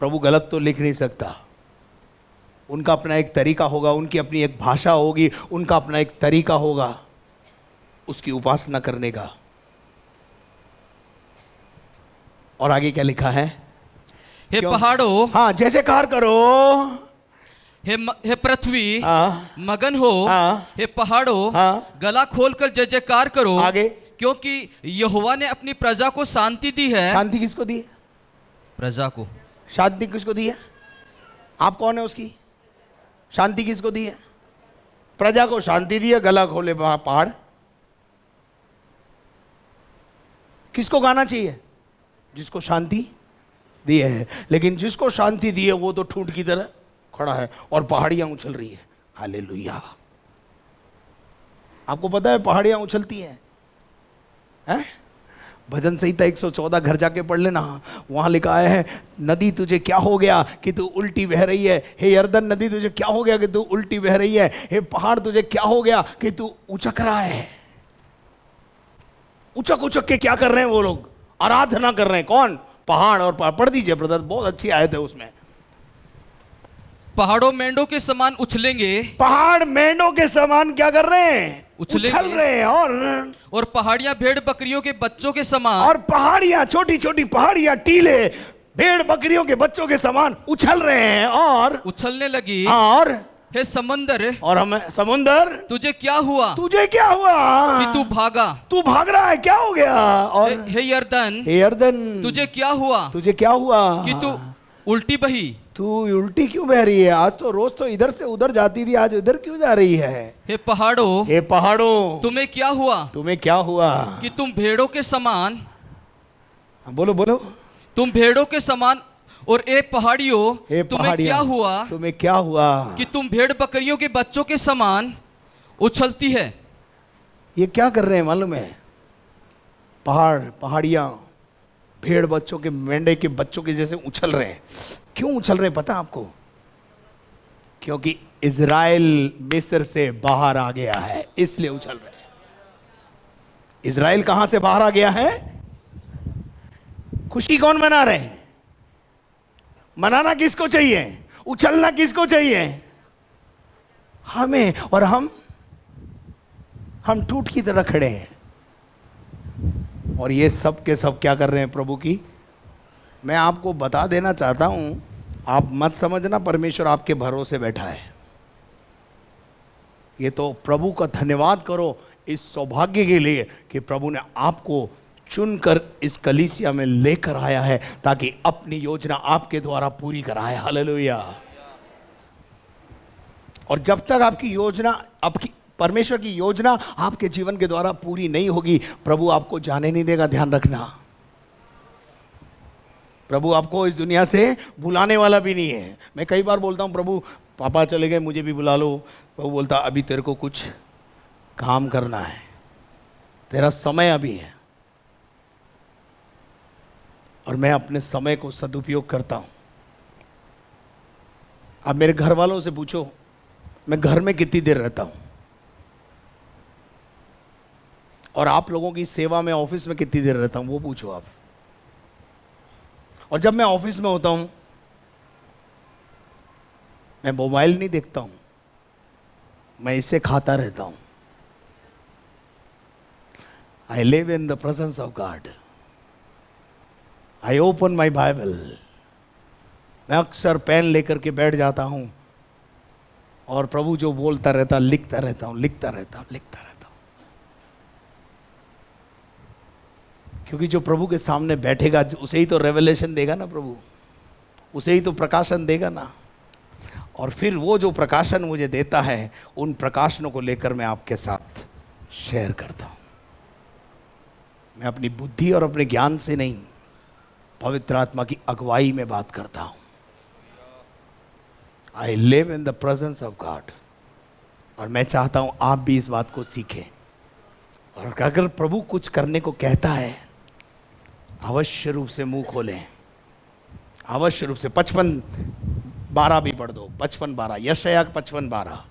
प्रभु गलत तो लिख नहीं सकता। उनका अपना एक तरीका होगा, उनकी अपनी एक भाषा होगी, उनका अपना एक तरीका होगा उसकी उपासना करने का। और आगे क्या लिखा है? हे पहाड़ों, हाँ, जय जयकार करो। हे पृथ्वी हाँ, मगन हो, हाँ, हे पहाड़ों हाँ। गला खोलकर जय जयकार करो। आगे, क्योंकि यहोवा ने अपनी प्रजा को शांति दी है। शांति किसको दी है? प्रजा को। शांति किसको दी है? आप कौन है उसकी? शांति किसको दी है? प्रजा को शांति दी है। गला खोले पहाड़। किसको गाना चाहिए? जिसको शांति दी है। लेकिन जिसको शांति दी है वो तो ठूंठ की तरह खड़ा है और पहाड़ियां उछल रही है। हालेलुया। आपको पता है पहाड़ियां उछलती हैं? हैं? भजन संहिता 114 घर जाके पढ़ लेना, वहां लिखा है, नदी तुझे क्या हो गया कि तू उल्टी बह रही है? हे यरदन नदी तुझे क्या हो गया कि तू उल्टी बह रही है? हे पहाड़ तुझे क्या हो गया कि तू उचक रहा है? उचक उचक के क्या कर रहे हैं वो लोग? आराधना कर रहे हैं। कौन? पहाड़। और पढ़ दीजिए ब्रदर, बहुत अच्छी आयत है उसमें। पहाड़ों मेंढों के समान उछलेंगे। पहाड़ मेंढों के समान क्या कर रहे हैं? उछलेंगे। उछल रहे हैं। और पहाड़ियां भेड़ बकरियों के बच्चों के समान। और पहाड़ियां, छोटी छोटी पहाड़ियां, टीले भेड़ बकरियों के बच्चों के समान उछल रहे हैं। और उछलने लगी। और हे समुंदर, और हमें समुंदर तुझे क्या हुआ तुझे क्या हुआ कि तू भागा? तू भाग रहा है, क्या हो गया? और हे यरदन, हे यरदन तुझे क्या हुआ तुझे क्या हुआ कि तू उल्टी बही? तू उल्टी क्यों बह रही है? आज तो रोज तो इधर से उधर जाती थी, आज इधर क्यों जा रही है? हे पहाड़ों, हे पहाड़ों तुम्हें क्या हुआ तुम्हें क्या हुआ कि तुम भेड़ों के समान, बोलो बोलो, तुम भेड़ों के समान। और ए पहाड़ियों, हे तुम्हें पहाड़ियां, क्या हुआ तुम्हें क्या हुआ कि तुम भेड़ बकरियों के बच्चों के समान उछलती है? ये क्या कर रहे हैं मालूम है? पहाड़ पहाड़ियां भेड़ बच्चों के, मेंढे के बच्चों के जैसे उछल रहे हैं। क्यों उछल रहे हैं पता आपको? क्योंकि इजराइल मिस्र से बाहर आ गया है, इसलिए उछल रहे हैं। इजराइल कहां से बाहर आ गया है? खुशी कौन मना रहे हैं? मनाना किसको चाहिए? उछलना किसको चाहिए? हमें। और हम टूट की तरह खड़े हैं। और ये सब के सब क्या कर रहे हैं प्रभु की? मैं आपको बता देना चाहता हूं, आप मत समझना परमेश्वर आपके भरोसे बैठा है। ये तो प्रभु का धन्यवाद करो इस सौभाग्य के लिए कि प्रभु ने आपको चुनकर इस कलीसिया में लेकर आया है ताकि अपनी योजना आपके द्वारा पूरी कराए। हालेलुया। और जब तक आपकी योजना, आपकी परमेश्वर की योजना आपके जीवन के द्वारा पूरी नहीं होगी, प्रभु आपको जाने नहीं देगा। ध्यान रखना, प्रभु आपको इस दुनिया से बुलाने वाला भी नहीं है। मैं कई बार बोलता हूं, प्रभु पापा चले गए, मुझे भी बुला लो। प्रभु बोलता, अभी तेरे को कुछ काम करना है, तेरा समय अभी है। और मैं अपने समय को सदुपयोग करता हूं। अब मेरे घर वालों से पूछो, मैं घर में कितनी देर रहता हूं, और आप लोगों की सेवा में ऑफिस में कितनी देर रहता हूं, वो पूछो आप। और जब मैं ऑफिस में होता हूं, मैं मोबाइल नहीं देखता हूं, मैं इससे खाता रहता हूं। I live in the presence of God. I open my Bible. मैं अक्सर पेन लेकर के बैठ जाता हूं और प्रभु जो बोलता रहता लिखता रहता हूं, लिखता रहता हूं, लिखता रहता हूं। क्योंकि जो प्रभु के सामने बैठेगा उसे ही तो रेवलेशन देगा ना प्रभु, उसे ही तो प्रकाशन देगा ना। और फिर वो जो प्रकाशन मुझे देता है, उन प्रकाशनों को लेकर मैं आपके साथ शेयर करता हूं। मैं अपनी बुद्धि और अपने ज्ञान से नहीं, पवित्र आत्मा की अगुवाई में बात करता हूं। I live in the presence of God. और मैं चाहता हूं आप भी इस बात को सीखें। और अगर प्रभु कुछ करने को कहता है अवश्य रूप से मुंह खोलें, अवश्य रूप से। 55:12 भी पढ़ दो, 55:12, यशायाह 55:12।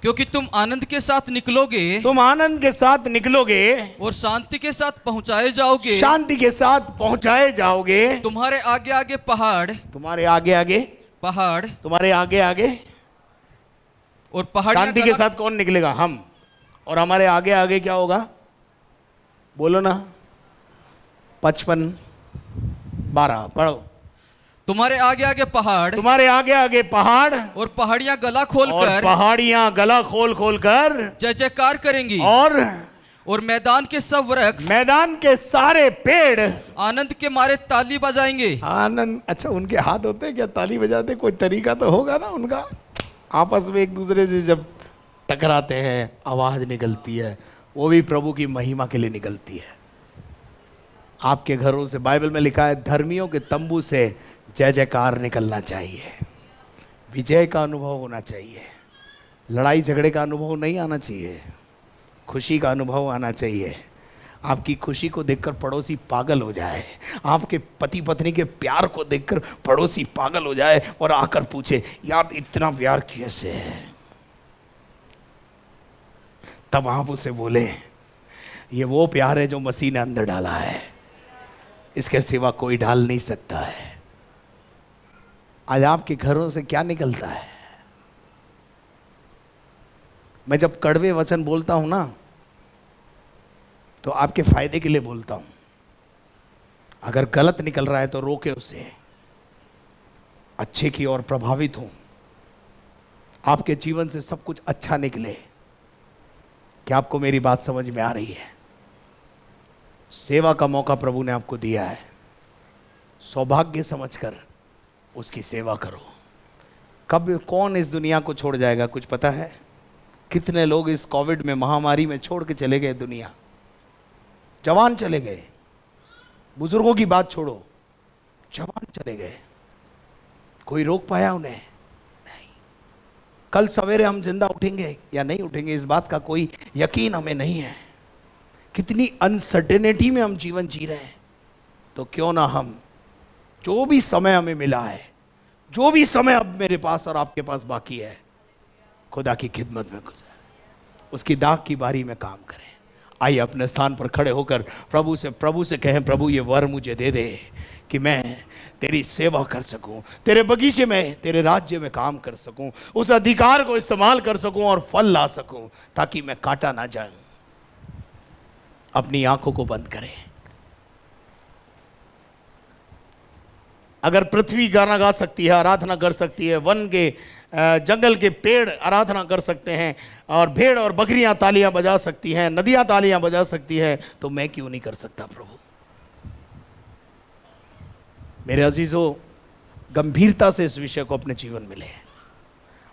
क्योंकि तुम आनंद के साथ निकलोगे तुम आनंद के साथ निकलोगे और शांति के साथ पहुंचाए जाओगे। शांति के साथ पहुंचाए जाओगे। तुम्हारे आगे आगे पहाड़, तुम्हारे आगे आगे पहाड़ तुम्हारे आगे आगे और पहाड़ियां शांति के साथ कौन निकलेगा? हम। और हमारे आगे आगे क्या होगा? बोलो ना। 55:12 पढ़ो। तुम्हारे आगे आगे पहाड़ तुम्हारे आगे आगे पहाड़ और पहाड़ियां गला और खोलकर पहाड़ियां गला खोल खोल कर जय जयकार करेंगी और मैदान के सब वृक्ष मैदान के सारे पेड़ आनंद के मारे ताली बजाएंगे। आनंद। अच्छा, उनके हाथ होते हैं क्या ताली बजाते? कोई तरीका तो होगा ना उनका। आपस में एक दूसरे से जब टकराते हैं आवाज निकलती है, वो भी प्रभु की महिमा के लिए निकलती है। आपके घरों से, बाइबल में लिखा है, धर्मियों के तंबू से जय जयकार निकलना चाहिए, विजय का अनुभव होना चाहिए, लड़ाई झगड़े का अनुभव नहीं आना चाहिए, खुशी का अनुभव आना चाहिए। आपकी खुशी को देखकर पड़ोसी पागल हो जाए, आपके पति पत्नी के प्यार को देखकर पड़ोसी पागल हो जाए और आकर पूछे, यार इतना प्यार कैसे है? तब आप उसे बोले, ये वो प्यार है जो मसीह ने अंदर डाला है, इसके सिवा कोई डाल नहीं सकता है। आज आपके घरों से क्या निकलता है? मैं जब कड़वे वचन बोलता हूं ना, तो आपके फायदे के लिए बोलता हूं। अगर गलत निकल रहा है तो रोके उसे, अच्छे की ओर प्रभावित हो, आपके जीवन से सब कुछ अच्छा निकले। क्या आपको मेरी बात समझ में आ रही है? सेवा का मौका प्रभु ने आपको दिया है, सौभाग्य समझकर उसकी सेवा करो। कब कौन इस दुनिया को छोड़ जाएगा कुछ पता है? कितने लोग इस कोविड में, महामारी में छोड़ के चले गए दुनिया। जवान चले गए, बुजुर्गों की बात छोड़ो, जवान चले गए। कोई रोक पाया उन्हें? नहीं। कल सवेरे हम जिंदा उठेंगे या नहीं उठेंगे, इस बात का कोई यकीन हमें नहीं है। कितनी अनसर्टेनिटी में हम जीवन जी रहे हैं। तो क्यों ना हम जो भी समय हमें मिला है, जो भी समय अब मेरे पास और आपके पास बाकी है, खुदा की खिदमत में गुजारें, उसकी दाग की बारी में काम करें। आइए अपने स्थान पर खड़े होकर प्रभु से कहें, प्रभु ये वर मुझे दे दे कि मैं तेरी सेवा कर सकूं, तेरे बगीचे में, तेरे राज्य में काम कर सकूं, उस अधिकार को इस्तेमाल कर सकूं और फल ला सकूं, ताकि मैं काटा ना जाऊं। अपनी आंखों को बंद करें। अगर पृथ्वी गाना गा सकती है, आराधना कर सकती है, वन के जंगल के पेड़ आराधना कर सकते हैं, और भेड़ और बकरियां तालियां बजा सकती हैं, नदियां तालियां बजा सकती हैं, तो मैं क्यों नहीं कर सकता प्रभु? मेरे अजीजों, गंभीरता से इस विषय को अपने जीवन में लें।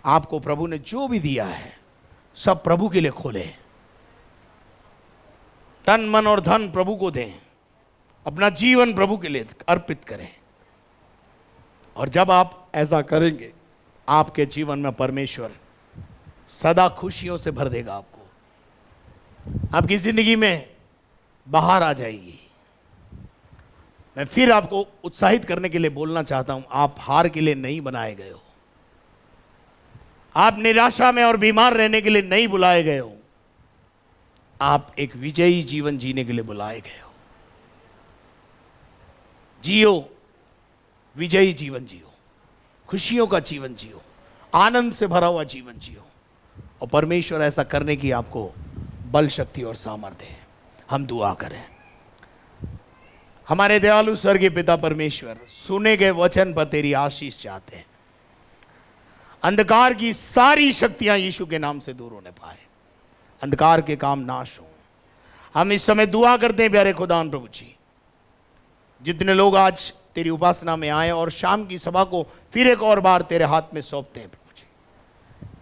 आपको प्रभु ने जो भी दिया है सब प्रभु के लिए खोलें, तन मन और धन प्रभु को दें, अपना जीवन प्रभु के लिए अर्पित करें। और जब आप ऐसा करेंगे, आपके जीवन में परमेश्वर सदा खुशियों से भर देगा। आपकी जिंदगी में बाहर आ जाएगी। मैं फिर आपको उत्साहित करने के लिए बोलना चाहता हूं, आप हार के लिए नहीं बनाए गए हो, आप निराशा में और बीमार रहने के लिए नहीं बुलाए गए हो, आप एक विजयी जीवन जीने के लिए बुलाए गए हो। जियो, विजयी जीवन जियो, खुशियों का जीवन जियो, आनंद से भरा हुआ जीवन जियो, और परमेश्वर ऐसा करने की आपको बल, शक्ति और सामर्थ्य है। हम दुआ करें। हमारे दयालु स्वर्गीय पिता परमेश्वर, सुने गए वचन पर तेरी आशीष चाहते हैं। अंधकार की सारी शक्तियां यीशु के नाम से दूर होने पाए, अंधकार के काम नाश हो। हम इस समय दुआ करते हैं प्यारे खुदा प्रभु जी, जितने लोग आज तेरी उपासना में आए और शाम की सभा को फिर एक और बार तेरे हाथ में सौंपते हैं प्रभु जी,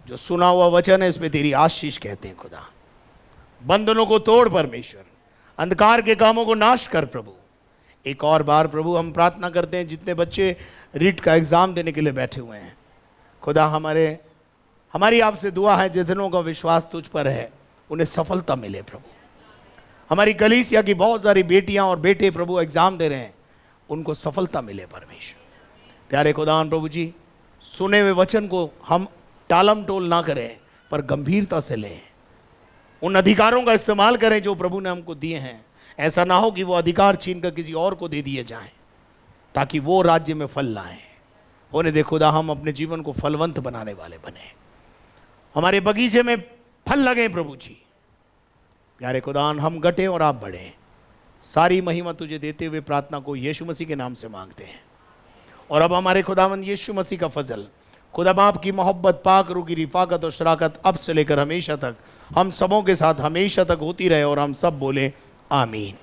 जो सुना हुआ वचन है इस पे तेरी आशीष कहते हैं खुदा। बंधनों को तोड़ परमेश्वर, अंधकार के कामों को नाश कर प्रभु। एक और बार प्रभु हम प्रार्थना करते हैं, जितने बच्चे रीट का एग्जाम देने के लिए बैठे हुए हैं खुदा, हमारी आपसे दुआ है, जितनों का विश्वास तुझ पर है उन्हें सफलता मिले प्रभु। हमारी कलीसिया की बहुत सारी बेटियां और बेटे प्रभु एग्जाम दे रहे हैं, उनको सफलता मिले परमेश्वर। प्यारे खुदावन प्रभु जी, सुने हुए वचन को हम टालम टोल ना करें पर गंभीरता से लें, उन अधिकारों का इस्तेमाल करें जो प्रभु ने हमको दिए हैं। ऐसा ना हो कि वो अधिकार छीन कर किसी और को दे दिए जाएं, ताकि वो राज्य में फल लाएं। होने दे खुदा, हम अपने जीवन को फलवंत बनाने वाले बने, हमारे बगीचे में फल लगे प्रभु जी। प्यारे खुदान, हम घटे और आप बढ़े। सारी महिमा तुझे देते हुए प्रार्थना को यीशु मसीह के नाम से मांगते हैं। और अब हमारे खुदावंद यीशु मसीह का फजल, खुदा बाप की मोहब्बत, पाक रूह की रिफाकत और शराकत अब से लेकर हमेशा तक हम सबों के साथ हमेशा तक होती रहे। और हम सब बोले आमीन।